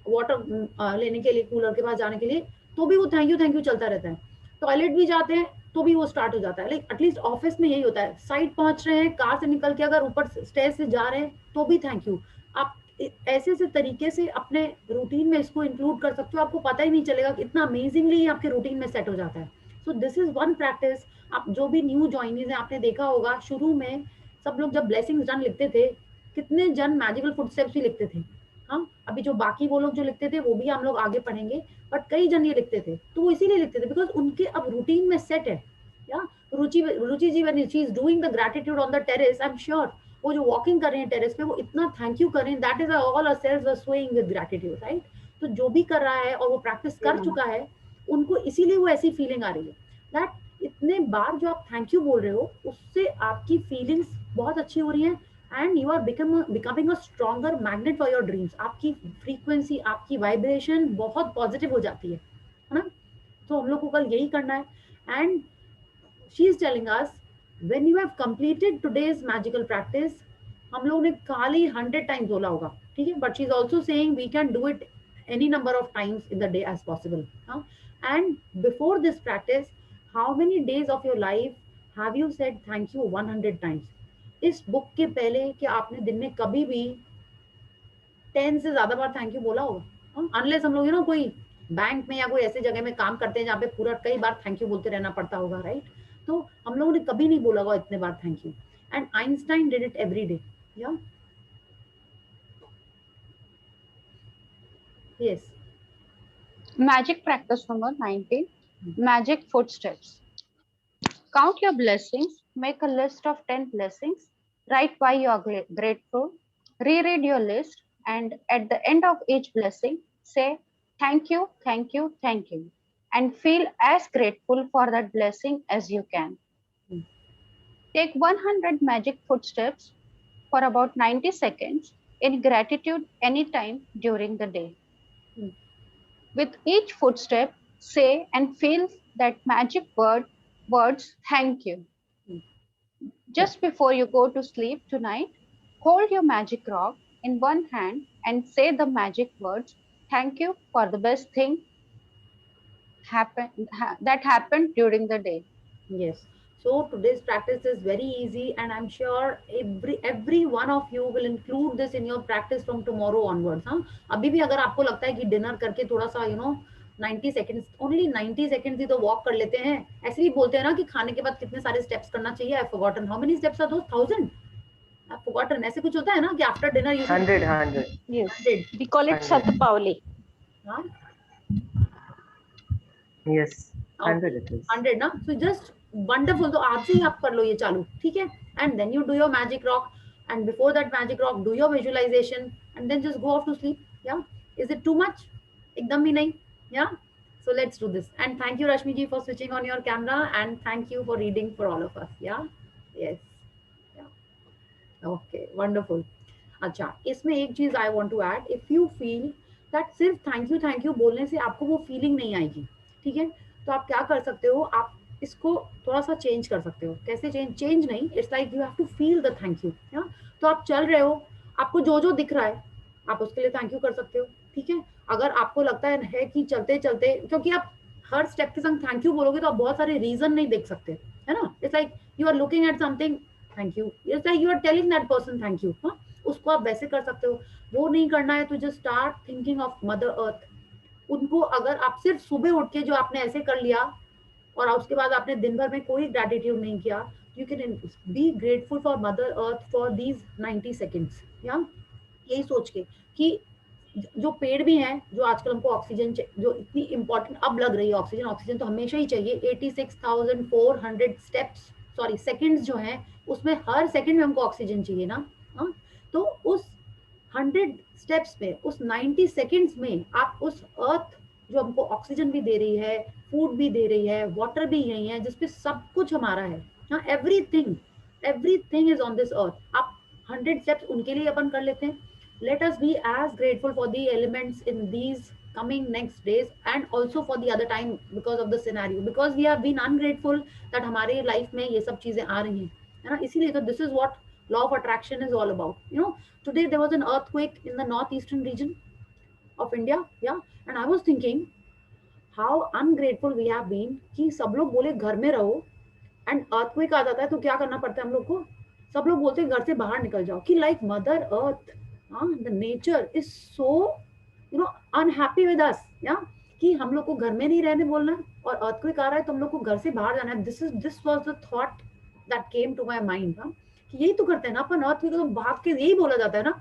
वाटर लेने के लिए, कूलर के पास जाने के लिए, तो भी वो थैंक यू चलता रहता है. टॉयलेट भी जाते हैं तो भी वो स्टार्ट हो जाता है. लाइक एटलीस्ट ऑफिस में यही होता है, साइड पहुंच रहे हैं, कार से निकल के अगर ऊपर स्टेज से जा रहे हैं तो भी थैंक यू. आप ऐसे ऐसे तरीके से अपने रूटीन में इसको इंक्लूड कर सकते हो, आपको पता ही नहीं चलेगा कि इतना अमेजिंगली आपके रूटीन में सेट हो जाता है. सो दिस इज वन प्रैक्टिस. आप जो भी न्यू ज्वाइनीज हैं, आपने देखा होगा शुरू में सब लोग जब ब्लेसिंग्स डन लिखते थे, कितने जन मैजिकल फुटस्टेप्स भी लिखते थे. अभी जो बाकी वो लोग जो लिखते थे वो भी हम लोग आगे पढ़ेंगे, बट कई जन ये लिखते थे, तो वो इसीलिए लिखते थे बिकॉज उनके अब रूटीन में सेट है. Yeah Ruchi ji when she is doing the gratitude on the terrace, I am sure वो जो वॉकिंग कर रहे हैं टेरेस पे, वो इतना थैंक यू कर रहे हैं, that is all ourselves are swaying with gratitude, right? तो जो भी कर रहा है और वो प्रैक्टिस कर चुका है, उनको इसीलिए वो ऐसी फीलिंग आ रही है दैट इतने बार जो आप थैंक यू बोल रहे हो, उससे आपकी फीलिंग्स बहुत अच्छी हो रही है. And you are becoming a stronger magnet for your dreams. आपकी फ्रीक्वेंसी, आपकी वाइब्रेशन बहुत पॉजिटिव हो जाती है ना. तो हम लोग को कल यही करना है. And she is telling us when you have completed today's magical practice, हम लोगों ने खाली 100 टाइम्स बोला होगा, ठीक है, but she is also saying we can do it any number of times in the day as possible. And before this practice, how many days of your life have you said thank you 100 times? इस book के पहले कि आपने दिन में कभी भी 10 से ज्यादा बार थैंक यू बोला होगा? अनलेस हम लोग कोई बैंक में या कोई ऐसे जगह में काम करते हैं जहाँ पे पूरा कई बार थैंक यू बोलते रहना पड़ता होगा, राइट? तो हम लोगों ने कभी नहीं बोला होगा इतने बार thank you. And Einstein did it every day. Yeah yes. Magic practice number 19. Magic footsteps. Count your blessings. Make a list of 10 blessings. Write why you are grateful. Reread your list, and at the end of each blessing, say thank you, thank you, thank you. and feel as grateful for that blessing as you can. Take 100 magic footsteps for about 90 seconds in gratitude anytime during the day. With each footstep, say and feel that magic words thank you. Just before you go to sleep tonight, hold your magic rock in one hand and say the magic words thank you for the best thing that happened during the day. Yes. So today's practice is very easy, and I'm sure every one of you will include this in your practice from tomorrow onwards. हाँ, अभी भी अगर आपको लगता है कि dinner करके थोड़ा सा 90 सेकंड्स, ओनली 90 सेकंड्स ही तो वॉक कर लेते हैं. ऐसे भी बोलते हैं ना कि खाने के बाद कितने सारे स्टेप्स करना चाहिए. I forgotten how many steps are those. 1000. I forgotten. ऐसे कुछ होता है ना कि after dinner you 100. Yes. 100. We call it Shatapavali. हाँ. Yes, 100 it is. 100 ना. So just wonderful. तो आज से ही आप कर लो ये चालू, ठीक है? And then you do your magic rock, and before that magic rock, do your visualization, and then just go off to sleep. Yeah. Is it too much? एकदम भी नहीं. Yeah. So let's do this. And thank you, Rashmi ji, for switching on your camera, and thank you for reading for all of us. Yeah. Yes. Yeah. Okay. Wonderful. अच्छा, इसमें एक चीज I want to add. If you feel that सिर्फ thank you बोलने से आपको वो feeling नहीं आएगी, ठीक है? तो आप क्या कर सकते हो, आप इसको थोड़ा सा चेंज कर सकते हो. कैसे चेंज नहीं, it's like you have to feel the thank you. तो आप चल रहे हो, आपको जो जो दिख रहा है आप उसके लिए थैंक यू कर सकते हो, ठीक है? अगर आपको लगता है कि चलते चलते, क्योंकि आप हर स्टेप के संग थैंक यू बोलोगे तो आप बहुत सारे रीजन नहीं देख सकते, है ना? It's like you are looking at something, thank you. It's like you are telling that person thank you. उसको आप वैसे कर सकते हो. वो नहीं करना है तो just start thinking of mother earth. उनको अगर आप सिर्फ सुबह उठ के जो आपने ऐसे कर लिया और उसके बाद आपने दिन भर में कोई ग्रेटिट्यूड नहीं किया, you can be grateful for mother earth for these 90 seconds. या यही सोच के कि जो पेड़ भी हैं, जो आजकल हमको ऑक्सीजन जो इतनी इंपॉर्टेंट अब लग रही है, ऑक्सीजन तो हमेशा ही चाहिए. 86,400 स्टेप्स सॉरी सेकेंड्स जो हैं, उसमें हर सेकेंड में हमको ऑक्सीजन चाहिए ना. तो उस 100 स्टेप्स में, उस 90 सेकेंड्स में आप उस अर्थ जो हमको ऑक्सीजन भी दे रही है, फूड भी दे रही है, वाटर भी यही है, जिसपे सब कुछ हमारा है. Everything is on this earth. आप 100 स्टेप्स उनके लिए अपन कर लेते हैं. Let us be as grateful for the elements in these coming next days and also for the other time because of the scenario, because we have been ungrateful that हमारे life में ये सब चीजें आ रही हैं, है ना? इसीलिए तो this is what law of attraction is all about. Today there was an earthquake in the northeastern region of India. Yeah. And I was thinking how ungrateful we have been कि सब लोग बोले घर में रहो, and earthquake आ जाता है तो क्या करना पड़ता है हम लोग को? सब लोग बोलते हैं घर से बाहर निकल जाओ. कि like mother earth, the nature is so unhappy with us. Yeah. कि हम लोग को घर में नहीं रहने बोलना है और earthquake आ रहा है तो हम लोग को घर से बाहर जाना है. This was the thought that came to my mind. यही तो करते हैं ना अपन. अर्थ तो भाग के यही बोला जाता है ना,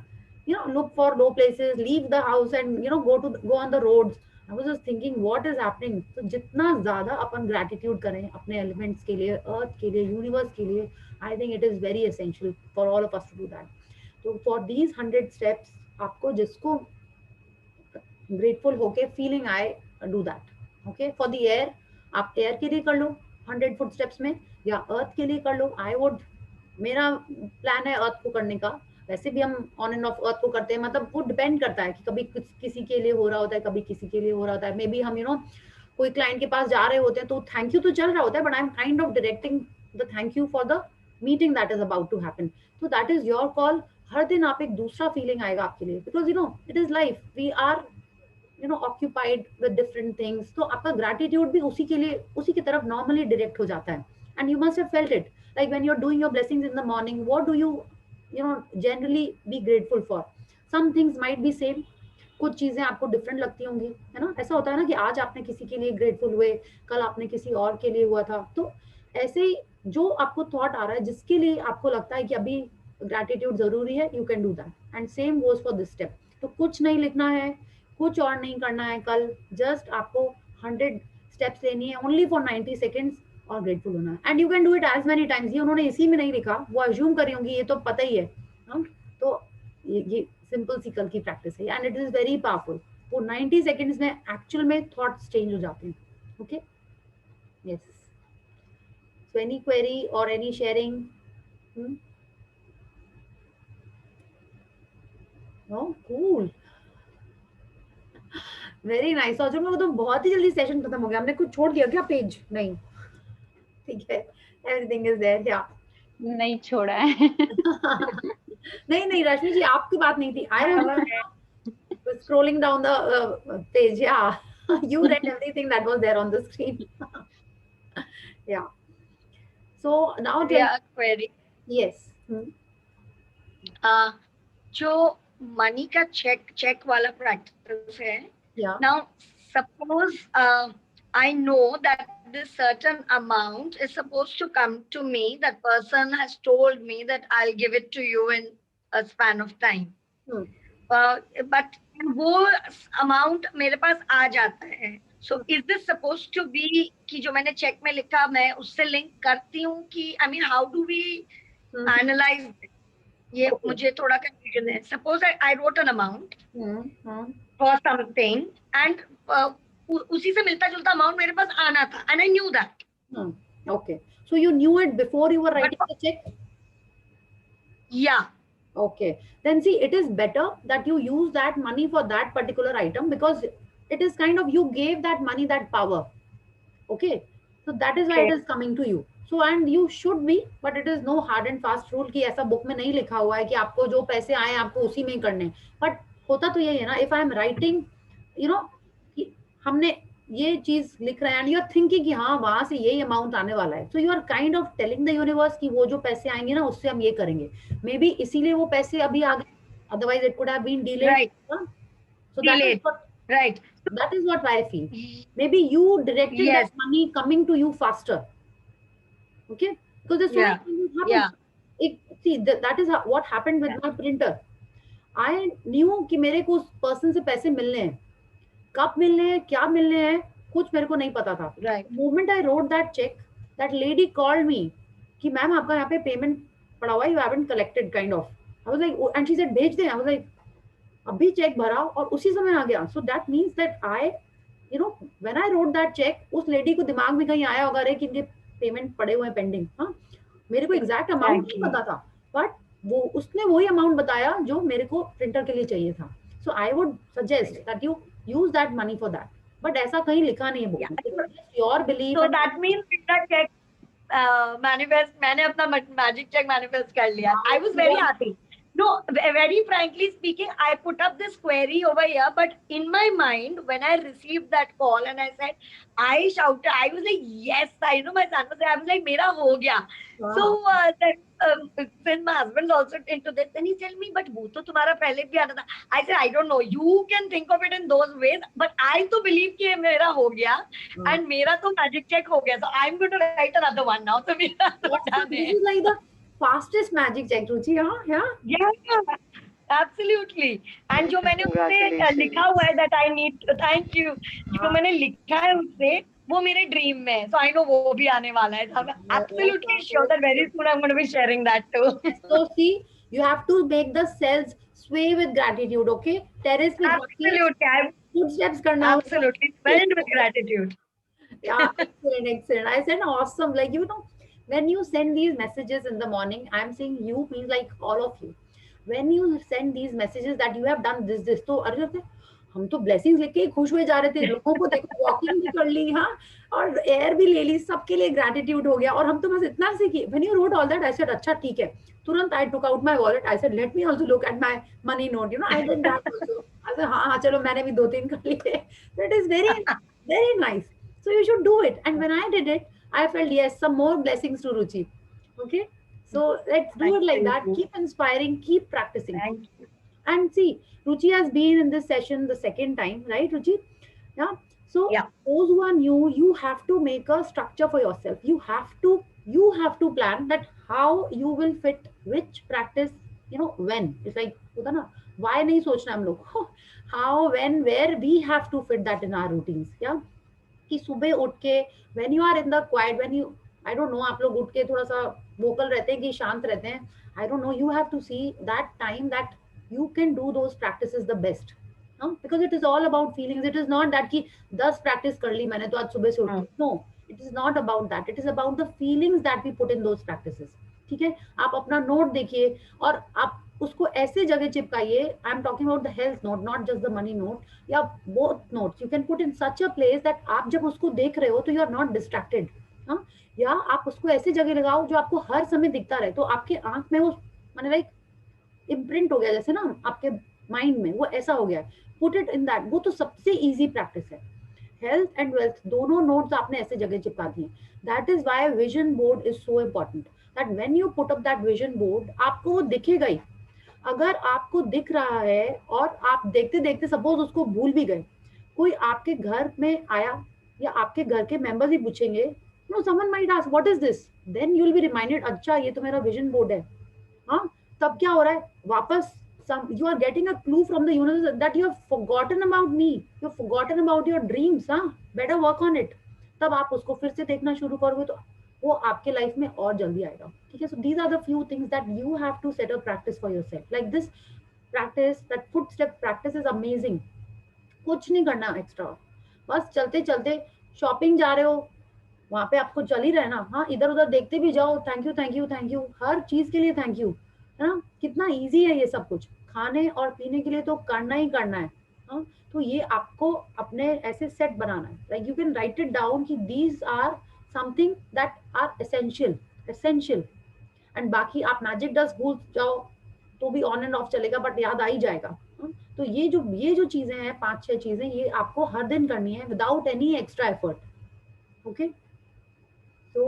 look for low places, leave the house and go on the roads. I was just thinking what is happening. तो जितना ज्यादा अपन ग्रेटिट्यूड करें अपने एलिमेंट्स के लिए, अर्थ के लिए, यूनिवर्स के लिए, I think it is very essential for all of us to do that. तो for these 100 steps आपको जिसको ग्रेटफुल होके फीलिंग आए, do that. Okay, for the air, आप एयर के लिए कर लो 100 फुट स्टेप्स में, या अर्थ के लिए कर लो. मेरा प्लान है अर्थ को करने का. वैसे भी हम ऑन एंड ऑफ अर्थ को करते हैं, मतलब वो डिपेंड करता है कि कभी किसी के लिए हो रहा होता है, कभी किसी के लिए हो रहा होता है. मे बी हम कोई क्लाइंट के पास जा रहे होते हैं तो थैंक यू तो चल रहा होता है, but I am kind of directing the thank you for the meeting that is about to happen. तो दैट इज योर कॉल. हर दिन आप एक दूसरा फीलिंग आएगा आपके लिए, because it is life. We are occupied with different things. तो आपका gratitude भी उसी की तरफ normally direct हो जाता है. And you must have felt it. Like when you're doing your blessings in the morning, what do you generally be grateful for? Some things might be same. कुछ चीजें आपको different लगती होंगी, है ना? ऐसा होता है ना कि आज आपने किसी के लिए grateful हुए, कल आपने किसी और के लिए हुआ था. तो ऐसे ही जो आपको thought आ रहा है, जिसके लिए आपको लगता है कि अभी gratitude जरूरी है, you can do that. And same goes for this step. तो कुछ नहीं लिखना है, कुछ और नहीं करना है कल. जस्ट आपको 100 स्टेप्स लेनी है ओनली फॉर 90 सेकेंड्स और ग्रेटफुल होना है. And you can do it as many times. ये उन्होंने इसी में नहीं लिखा, वो अज्यूम करी होंगी, ये तो पता ही है. तो ये सिंपल सी कल की प्रैक्टिस है, and it is very powerful. वो 90 सेकेंड्स में एक्चुअल में थॉट्स चेंज हो जाते हैं. Okay. Yes. So any query or any sharing? Oh, cool. Very nice. और जो मेरे को तो बहुत ही जल्दी सेशन खत्म हो गया। हमने कुछ छोड़ दिया क्या पेज? नहीं, ठीक है, एवरीथिंग इज देयर। या नहीं छोड़ा है। नहीं नहीं रश्मि जी, आपकी बात नहीं थी। I was scrolling down the page. या you read everything that was there on the screen. Yeah. So now tell Yeah, query. yes. जो मनी का चेक वाला प्रैक्टिस है, Yeah. now suppose I know that this certain amount is supposed to come to me, that person has told me that I'll give it to you in a span of time, but वो amount मेरे पास आ जाता है, so is this supposed to be कि जो मैंने check में लिखा मैं उससे लिंक करती हूँ कि I mean how do we analyze it? ये मुझे थोड़ा कंफ्यूजन है। Suppose I wrote an amount for something and उसी से मिलता जुलता अमाउंट मेरे पास आना था and I knew that. Okay, so you knew it before you were writing the check? Yeah. Okay, then see, it is better that you use that money for that particular item, because it is kind of, you gave that money that power. Okay, so that is why it is coming to you. So and you should be, but it is no hard and fast rule कि ऐसा book में नहीं लिखा हुआ है कि आपको जो पैसे आए आपको उसी में ही करने। बट होता तो यही है ना, if I am writing you know कि हमने ये चीज लिख रहे हैं एंड यू आर थिंकिंग कि हाँ वहां से यही अमाउंट आने वाला है, so you are kind of telling the universe कि वो जो पैसे आएंगे ना उससे हम ये करेंगे। मे बी इसीलिए वो पैसे अभी आ गए, otherwise it could have been delayed. So that is what Right. That is what I feel. Maybe you directed that money coming to you faster. Okay, because there's so many things happen. See, that is what happened with my printer. I knew कि मेरे को उस person से पैसे मिलने हैं, कब मिलने हैं, क्या मिलने हैं, कुछ मेरे को नहीं पता था। Right. Moment I wrote that check, that lady called me कि मैम आपका यहाँ पे पेमेंट पड़ा हुआ है, you haven't collected kind of. I was like, oh, and she said भेज दें। I was like, अभी चेक भरा और उसी समय आ गया। So that means that I you know when I wrote that check, उस लेडी को दिमाग में कहीं आया होगा रे कि इनके पेमेंट पड़े हुए हैं पेंडिंग। हाँ, मेरे को एग्जैक्ट अमाउंट नहीं पता था, बट वो उसने वही अमाउंट बताया जो मेरे को प्रिंटर के लिए चाहिए था। So I would suggest that you use that money for that, but ऐसा कहीं लिखा नहीं है बुक में। Your belief. So that means that check manifest, मैंने अपना मैजिक चेक मैनिफेस्ट कर लिया। I was very happy. No, very frankly speaking, I put up this query over here, but in my mind, when I received that call and I said, I shouted, I was like, yes, I know my son was there. I was like, mera ho gaya. Wow. So then my husband also into this, then he told me, but wo to tumhara pehle bhi aana tha. I said, I don't know. You can think of it in those ways, but I to believe कि mera ho gaya and mera to magic check ho gaya. So I'm going to write another one now. So mera this is like the fastest magic check, रुचि। हाँ, yeah, absolutely. And जो मैंने उससे लिखा हुआ है that I need, thank you, जो मैंने लिखा है उससे वो मेरे ड्रीम में है, so I know वो भी आने वाला है। I'm absolutely sure that very soon I'm going to be sharing that too. So see, you have to make the cells sway with gratitude. Okay, terrace with absolutely footsteps karna, absolutely filled with gratitude. Yeah, excellent. I said awesome. Like, you know, when you send these messages in the morning, I'm saying you means like all of you. When you send these messages that you have done this, तो अरे लगता है हम तो blessings लेके खुश हुए जा रहे थे। लोगों को देखो वॉकिंग भी कर ली, हाँ, और एयर भी ले ली, सबके लिए ग्रेटिट्यूड हो गया। और हम तो बस इतना सीखे। When you wrote all that, I said अच्छा ठीक है। तुरंत I took out my wallet. I said let me also look at my money note. You know, I did that also. I said हाँ चलो मैंने भी 2-3 कर लिए। So it is very very nice. So you should do it. And when I did it, I felt yes, some more blessings to Ruchi. Okay, so let's do it like that. Keep inspiring, keep practicing. Thank you. And see, Ruchi has been in this session the second time, right, Ruchi? Yeah. So those who are new, you have to make a structure for yourself. You have to plan that how you will fit which practice, you know, when. It's like, why nahi sochna hum log? How, when, where, we have to fit that in our routines. Yeah. कि सुबह उठ के when you are in the quiet, when you, I don't know, आप लोग उठ के थोड़ा सा vocal रहते हैं कि शांत रहते हैं, I don't know, you have to see that time that you can do those practices the best. because it is all about feelings. It is not that कि 10 practice कर ली मैंने तो आज सुबह से उठ के, no, it is not about that. It is about the feelings that we put in those practices. ठीक है, आप अपना नोट देखिए और आप उसको ऐसे जगह चिपकाइए. I am talking about the health note, not just the money note, या both notes you can put in such a place that आप जब उसको देख रहे हो तो यू आर नॉट डिस्ट्रैक्टेड. या आप उसको ऐसी जगह लगाओ जो आपको हर समय दिखता रहे, तो आपके आंख में वो माने लाइक इम्प्रिंट हो गया जैसे ना आपके माइंड में, वो ऐसा हो गया. Put it in that. वो तो सबसे इजी प्रैक्टिस है. हेल्थ एंड वेल्थ दोनों नोट्स आपने ऐसे जगह चिपका दिए. That is why vision board is so important, that when you put up that vision board आपको वो दिखेगा ही. अगर आपको दिख रहा है और आप देखते देखते सपोज उसको भूल भी गए, कोई आपके घर में आया या आपके घर के मेंबर्स ही पूछेंगे, no someone might ask what is this, then you will be reminded, अच्छा ये तो मेरा विजन बोर्ड है. हाँ, तब क्या हो रहा है, वापस you are getting a clue from the universe that you have forgotten about me, you have forgotten about your dreams. Better work on it. तब आप उसको फिर से देखना शुरू करोगे तो वो आपके लाइफ में और जल्दी आएगा. ठीक है. So these are the few things that you have to set a practice for yourself. Like this practice, that footstep practice is amazing. कुछ नहीं करना एक्स्ट्रा, बस चलते चलते शॉपिंग जा रहे हो, वहां पे आपको चल ही रहना. हाँ, इधर उधर देखते भी जाओ, thank you thank you thank you, हर चीज के लिए थैंक यू, है ना. कितना इजी है ये सब कुछ. खाने और पीने के लिए तो करना ही करना है. हाँ, तो ये आपको अपने ऐसे सेट बनाना है. Like you can write it down कि these are something that are essential. And बाकी आप मैजिक डस्ट भूल जाओ तो भी ऑन एंड ऑफ चलेगा, बट याद आ ही जाएगा. तो ये जो चीजें हैं, 5-6 चीजें, ये आपको हर दिन करनी है without any extra effort. Okay, so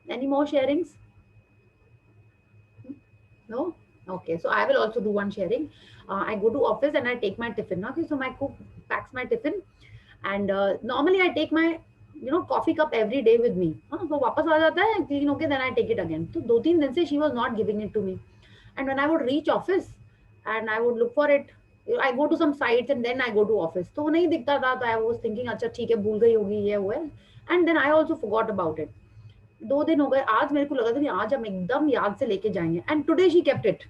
any more sharings? No? Okay, so I will also do one sharing. I go to office and I take my tiffin. Okay, so my cook packs my tiffin, and normally I take my coffee cup every day with me. So वापस आ जाता है clean होके, then I take it again. तो 2-3 दिन से she was not giving it to me, and when I would reach office and I would look for it, I go to some sites and then I go to office. तो नहीं दिखता था, तो I was thinking अच्छा ठीक है भूल गई होगी ये वो है, and then I also forgot about it. 2 दिन हो गए, आज मेरे को लगा था कि आज हम एकदम याद से लेके जाएंगे, and today she kept it.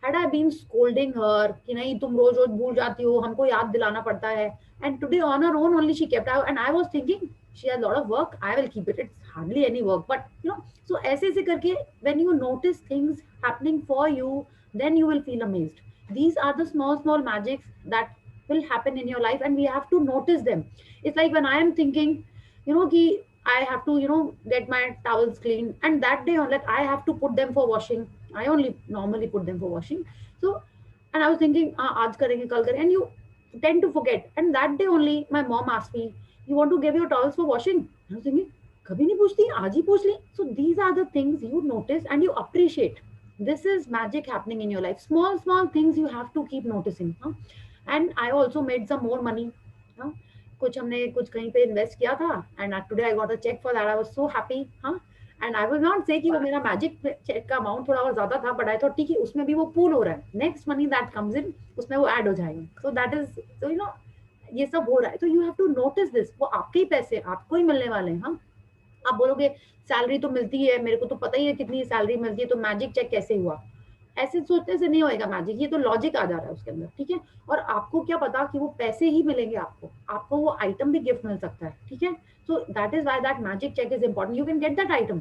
Had I been scolding her कि नहीं तुम रोज रोज भूल जाती हो, हमको याद दिलाना पड़ता है, and today on her own only she kept it, and I was thinking she has a lot of work, I will keep it, it's hardly any work, but so ऐसे ऐसे करके when you notice things happening for you, then you will feel amazed. These are the small magics that will happen in your life, and we have to notice them. It's like when I am thinking कि I have to get my towels clean, and that day on that I have to put them for washing. I only normally put them for washing. So, and I was thinking aaj karenge kal karenge, and you tend to forget. And that day only my mom asked me, you want to give your towels for washing? I was thinking kabhi nahi puchti, aaj hi puch li. So these are the things you notice and you appreciate. This is magic happening in your life. Small things you have to keep noticing. And I also made some more money. कुछ हमने कुछ कहीं पे invest किया था, and today I got a check for that. I was so happy. And I will not say कि वो मेरा मैजिक चेक का अमाउंट थोड़ा और ज्यादा था, बट आई थॉट ठीक है उसमें भी वो पूल हो रहा है, next money that comes in उसमें वो ऐड हो जाएगा. सो दैट इज सो ये सब हो रहा है. तो you have to notice this. वो आपके ही पैसे आपको ही मिलने वाले हैं. आप बोलोगे सैलरी तो मिलती है, मेरे को तो पता ही है कितनी सैलरी मिलती है, तो मैजिक चेक कैसे हुआ? ऐसे सोचने से नहीं होएगा मैजिक. ये तो लॉजिक आ जा रहा है उसके अंदर. ठीक है. और आपको क्या पता कि वो पैसे ही मिलेंगे, आपको वो आइटम भी गिफ्ट मिल सकता है. ठीक है. So that is why that magic check is important. You can get that item.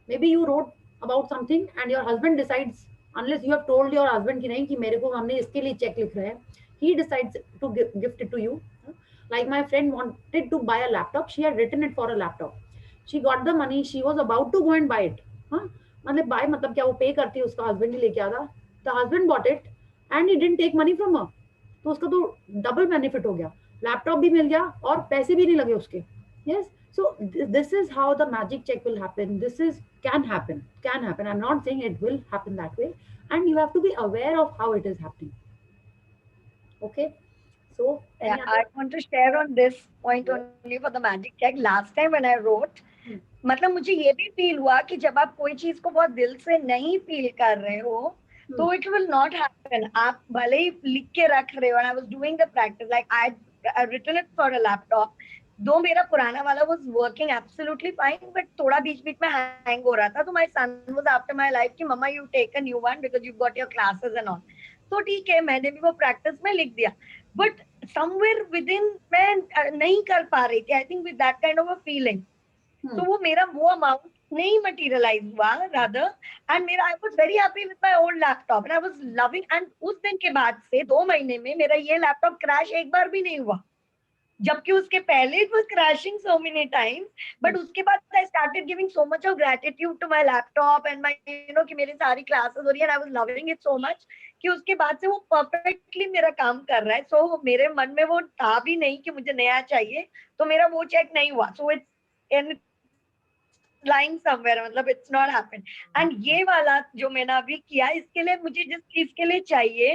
Maybe you wrote about something and your husband decides, unless you have told your husband कि नहीं कि मेरे को हमने इसके लिए चेक लिख रहे हैं, he decides to gift it to you. Like my friend wanted to buy a laptop, she had written it for a laptop. She got the money, she was about to go and buy it. मतलब bye मतलब क्या, वो पे करती है, उसका husband ही लेके आता. The husband bought it and he didn't take money from her. तो उसका तो डबल बेनिफिट हो गया, लैपटॉप भी मिल गया और पैसे भी नहीं लगे उसके. Yes. So this is how the magic check will happen. This is can happen. I'm not saying it will happen that way, and you have to be aware of how it is happening. Okay. So yeah, I want to share on this point only for the magic check. Last time when I wrote, मतलब मुझे ये भी feel हुआ कि जब आप कोई चीज को बहुत दिल से नहीं फील कर रहे हो तो इट विल नॉट हैपन. आप भले ही लिख के रख रहे हो. and I was doing the practice, like I written it for a laptop. दो मेरा पुराना वाला was working absolutely fine, but थोड़ा बीच बीच में हैंग हो रहा था. तो my son was after my life कि मम्मा you take a new one because you've got your classes and all. तो ठीक है, मैंने भी वो प्रैक्टिस में लिख दिया, बट समवेयर विद इन मैं नहीं कर पा रही थी, I think with that kind of a feeling. तो वो मेरा वो अमाउंट नहीं मटीरियलाइज हुआ रादर, एंड मेरा आई was very happy with my old laptop and I was loving, and उस दिन के बाद से 2 महीने में मेरा ये लैपटॉप क्रैश एक बार भी नहीं हुआ, जबकि उसके पहले it was crashing so many times, but उसके बाद I started giving so much of gratitude to my laptop and my कि मेरी सारी क्लासेस हो रही है and I was loving it so much कि उसके बाद से वो परफेक्टली मेरा काम कर रहा है। सो मेरे मन में वो था भी नहीं कि मुझे नया चाहिए, तो मेरा वो चेक नहीं हुआ, so it's and lying somewhere, मतलब it's not happened। and ये वाला जो मैंने अभी किया, इसके लिए मुझे जिस चीज के लिए चाहिए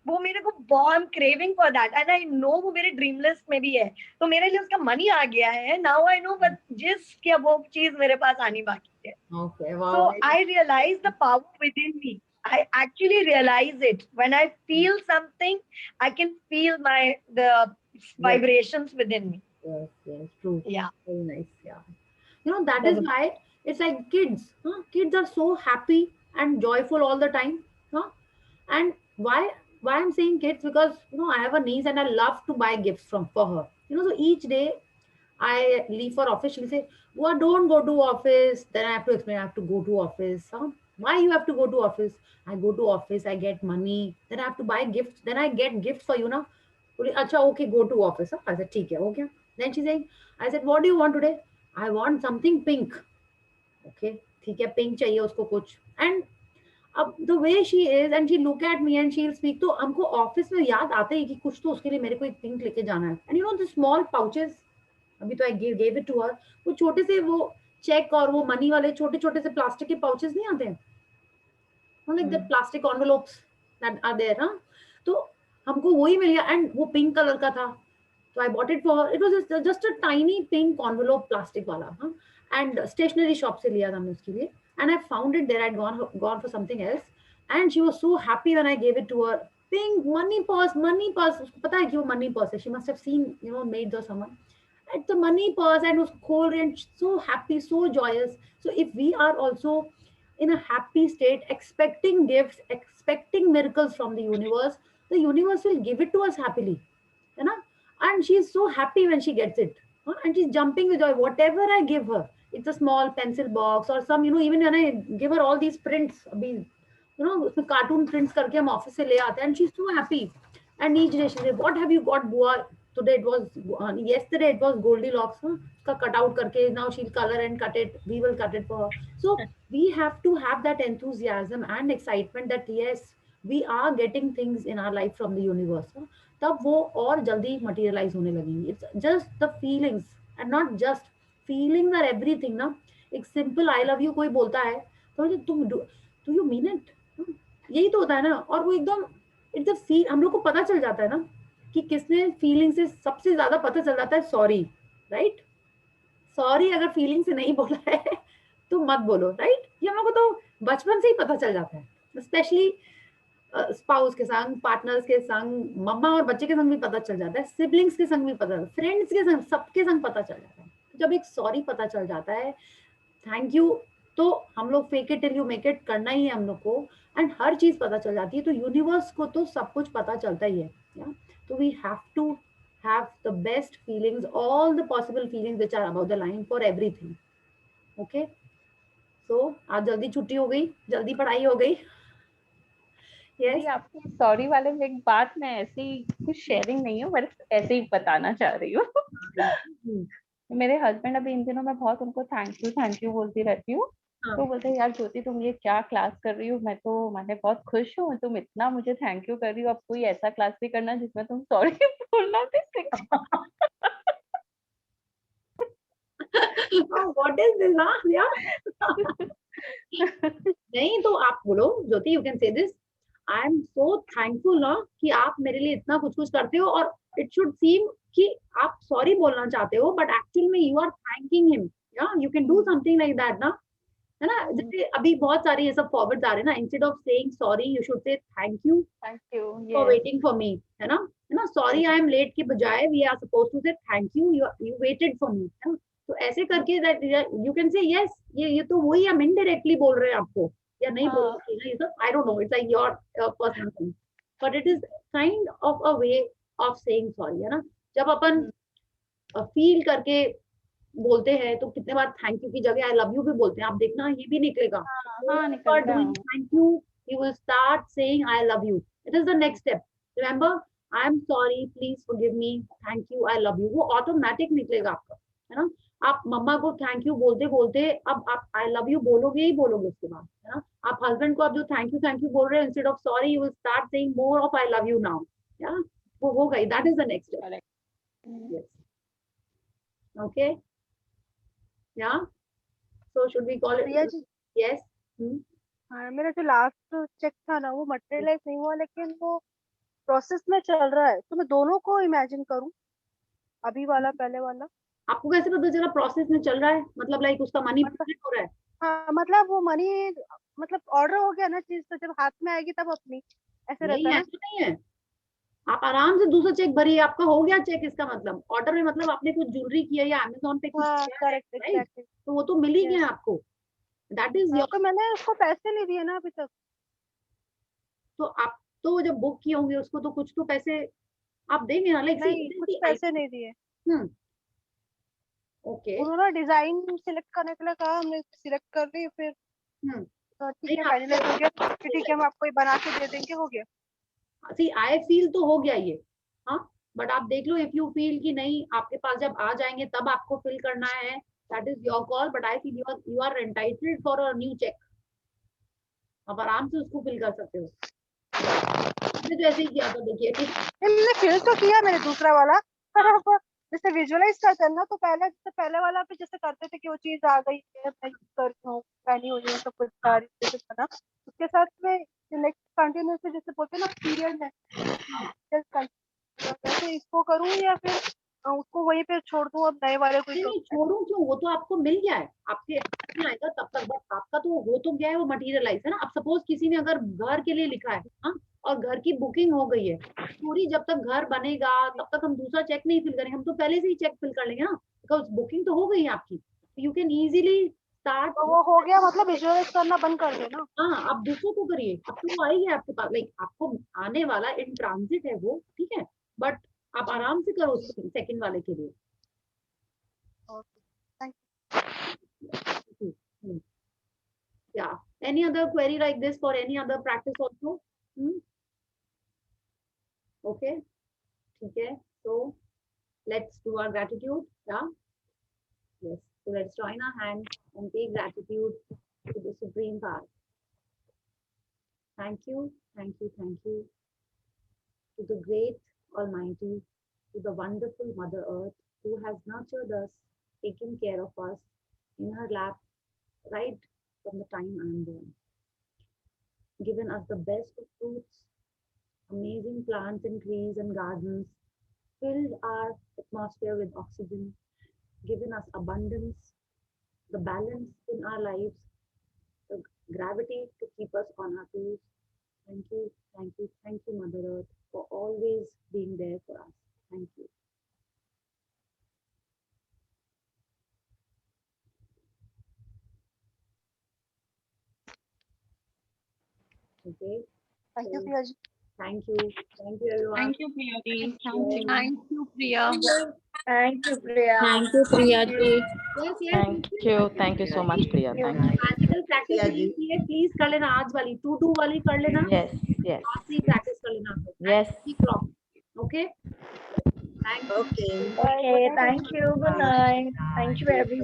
वो मेरे को बहुत craving for that, and I know वो मेरे ड्रीम लिस्ट में भी है, तो मेरे लिए उसका मनी आ गया है नाउ आई नो, बट जिस क्या वो चीज मेरे पास आनी बाकी है। Okay, wow. So I realize the power within me. I actually realize it when I feel something. I can feel the vibrations within me. Yes, yes, true. Yeah. Very nice. Yeah. You know, that is why it's like kids. Huh? Kids are so happy and joyful all the time. Huh? And why I'm saying kids, because you know I have a niece and I love to buy gifts for her. You know, so each day I leave for office, she'll say, "Well, don't go to office." Then I have to explain, I have to go to office. Huh? Why you have to go to office? I go to office, I get money. Then I have to buy gifts. Then I get gifts for you now. Acha, okay, go to office. Huh? I said, "Okay, okay." Then she's saying, I said, "What do you want today?" I want something pink. Okay, ठीक है, pink चाहिए उसको कुछ. And अब the way she is and she look at me and she'll speak, तो हमको office में याद आता है कि कुछ तो उसके लिए मेरे को एक पिंक लेके जाना है. And you know the small pouches, अभी तो I gave it to her, वो छोटे से वो चेक और वो मनी वाले छोटे छोटे से प्लास्टिक के पाउचेस नहीं आते हैं, like the plastic envelopes that are there, ना, तो हमको वही मिल गया and वो पिंक कलर का था, so I bought it for her. It was just a tiny pink envelope plastic वाला, हाँ, and stationery shop से लिया था मैं उसके लिए, and I found it there. I'd gone for something else, and she was so happy when I gave it to her. Pink money purse. उसको पता है कि वो money purse है. She must have seen, you know, maids or someone. It's a money purse and was cold and so happy, so joyous. So if we are also in a happy state, expecting gifts, expecting miracles from the universe will give it to us happily, you know. And she's so happy when she gets it, and she's jumping with joy. Whatever I give her, it's a small pencil box or some, you know, even when I give her all these prints, you know, cartoon prints करके हम office से ले आते हैं, and she's so happy. And each day she said, "What have you got, Bua?" Today it was, yesterday it was Goldilocks, का cut out करके, now she'll color and cut it. We will cut it for her. So we have to have that enthusiasm and excitement that yes, we are getting things in our life from the universe. तब वो और जल्दी materialize होने लगेंगी. It's just the feelings and not just feelings are everything, ना. एक simple I love you कोई बोलता है तो तुम do you mean it? यही तो होता है ना. और वो एकदम it's a feel, हम लोग को पता चल जाता है ना कि किसने फीलिंग से सबसे ज्यादा पता चल जाता है सॉरी, राइट. सॉरी अगर फीलिंग से नहीं बोला है तो मत बोलो, राइट. ये हम लोग को तो बचपन से ही पता चल जाता है, स्पेशली स्पाउस के संग, पार्टनर्स के संग, मम्मा और बच्चे के संग भी पता चल जाता है, सिबलिंग्स के संग भी पता, फ्रेंड्स के संग, सबके संग पता चल जाता है. जब एक सॉरी पता चल जाता है, थैंक यू, तो हम लोग fake it till you make it करना ही है हम लोग को, एंड हर चीज पता चल जाती है. तो यूनिवर्स को तो सब कुछ पता चलता ही है. So we have to have the best feelings, all the possible feelings which are above the line for everything. Okay, so आज जल्दी छुट्टी हो गई, जल्दी पढ़ाई हो गई. Yes. आपकी सॉरी वाले में एक बात मैं ऐसे ही कुछ शेयरिंग नहीं हूँ, बस ऐसे ही बताना चाह रही हूँ. मेरे हस्बैंड अभी इन दिनों मैं बहुत उनको थैंक यू बोलती रहती हूँ. तो बोलते हैं, यार ज्योति तुम ये क्या क्लास कर रही हो, मैं बहुत खुश हूँ, तुम इतना मुझे थैंक यू कर रही हो, अब कोई ऐसा क्लास भी करना जिसमें तुम सॉरी बोलना भी सीख जाओ. What is this, हाँ? नहीं तो आप बोलो Jyoti, you can say this, I am so thankful ना कि आप मेरे लिए इतना कुछ कुछ करते हो, और इट शुड सीम कि आप सॉरी बोलना चाहते हो बट एक्चुअल में यू आर थैंकिंग हिम. या you can do something like that ना, है ना. जैसे अभी बहुत सारे ये सब फॉरवर्ड्स आ रहे हैं ना, instead of saying sorry you should say thank you for waiting for me, है ना. सॉरी आई एम लेट के बजाय we are supposed to say thank you, you waited for me, है ना. तो ऐसे करके दैट यू कैन से यस, ये तो वही हम इनडायरेक्टली बोल रहे हैं आपको, या नहीं बोल रहे हैं, ये सब आई don't no, it's like your personal thing. but it is kind of a way of saying sorry, है ना. जब अपन फील करके बोलते हैं तो कितने बार थैंक यू की जगह आई लव यू भी बोलते हैं. आप देखना ये भी निकलेगा. हाँ, निकलता है. Thank you, you will start saying I love you. It is the next step. Remember, I am sorry, please forgive me, thank you, I love you. वो ऑटोमेटिक निकलेगा आपका, है ना. आप मम्मा को थैंक यू बोलते बोलते अब आप आई लव यू बोलोगे ही बोलोगे उसके बाद, है ना. आप हस्बैंड को आप जो थैंक यू बोल रहे हैं, instead of sorry you will start saying more of I love you now. Yeah वो होगा ही. That is the next step. Yes. Okay. Yeah so should we call Priya it. जी, यस. हाँ, मेरा जो लास्ट चेक था ना वो मटेरियलाइज नहीं हुआ, लेकिन वो प्रोसेस में चल रहा है. तो मैं दोनों को इमेजिन करूं, अभी वाला पहले वाला. आपको कैसे पता चला प्रोसेस में चल रहा है? मतलब लाइक उसका मनी पेमेंट हो रहा है? हाँ, मतलब वो मनी, मतलब ऑर्डर हो गया ना चीज, तो जब हाथ में आएगी तब अपनी ऐसे नहीं, रहता है ना. ऐसा नहीं है. आप आराम से दूसरा चेक भरिए, आपका हो गया चेक. इसका मतलब ऑर्डर में मतलब आपने कुछ ज्वेलरी किया या अमेज़न पे कुछ हाँ, किया है, करेक्ट, राइट? एग्जैक्टली. तो वो तो मिल ही गया आपको. That is your. तो मैंने उसको पैसे नहीं दिए ना अभी तक. तो आप तो जब बुक किए होंगे उसको तो कुछ तो पैसे आप देंगे ना. लाइक नहीं, कुछ पैसे नहीं दिए. ओके. उन्होंने डिजाइन सिलेक्ट करने के लिए कहा, हमने सिलेक्ट कर ली. फिर तो ठीक है, नहीं, फाइनलाइज हो गया. तो ठीक है, हम आपको ये बना के दे देंगे. हो गया. सी आई फील तो हो गया ये. हाँ, बट आप देख लो. इफ यू फील कि नहीं आपके पास जब आ जाएंगे तब आपको फिल करना है, that is your call. But I feel you are entitled for a new check. आप आराम से उसको फिल कर सकते हो. मैंने तो ऐसे ही किया था. देखिए मैंने फिल तो किया मैंने दूसरा वाला, पर अब जैसे विजुअलाइज करते हैं ना, तो पहले वाला पे जैसे करते थे कि वो चीज आ गई है, मैं यूज कर रही हूँ, पहनी हुई है, सब कुछ सारी चीजें था ना. उसके साथ में नेक्स्ट कंटिन्यूसली जैसे बोलते हैं ना पीरियड में, वैसे इसको करूँ या फिर उसको वहीं पे छोड़ दूँ, अब नए वाले को ही नहीं, छोड़ू क्यों? वो तो आपको मिल गया है. आपके में आएगा तब तक. बट आपका तो हो तो गया है, वो मटेरियलाइज है ना. अब सपोज किसी ने अगर घर के लिए लिखा है, हाँ, और घर की बुकिंग हो गई है, पूरी जब तक घर बनेगा तब तक हम दूसरा चेक नहीं फिल करेंगे. हम तो पहले से ही चेक फिल कर लेंगे ना, बिकॉज बुकिंग तो हो गई है आपकी. You can easily start. तो वो हो गया, मतलब विजुअलाइज करना बंद कर देना. हाँ, आप दूसरों को करिए. अब तो वो आई है आपके पास. लाइक आपको आने वाला इन ट्रांजिट है वो, ठीक है. बट आप आराम से करो सेकंड वाले के लिए. Yeah. Any other query like this for any other practice also? Okay. Okay. So let's do our gratitude. Yeah. Yes. So let's join our hands and take gratitude to the Supreme Power. Thank you. Thank you. Thank you to the great Almighty, to the wonderful Mother Earth who has nurtured us, taken care of us in her lap right from the time I am born, given us the best of fruits, amazing plants and trees and gardens, filled our atmosphere with oxygen, given us abundance, the balance in our lives, the gravity to keep us on our toes. Thank you, thank you, thank you, Mother Earth, for always being there for us. Thank you. Okay. Thank you, Priya ji. Thank you. Thank you, everyone. Thank you, Priya ji. Thank you. Thank you, Priya. Thank you, Priya. Thank you, Priya ji. Yes, yes. Thank you so much, Priya. Thank you. Practical practice करनी है, please कर लेना आज वाली, to do वाली कर लेना. Yes, yes, आज से ही practice कर लेना. yes. Okay. Thank you. Okay. Okay, thank you. Good night. Thank you, everyone.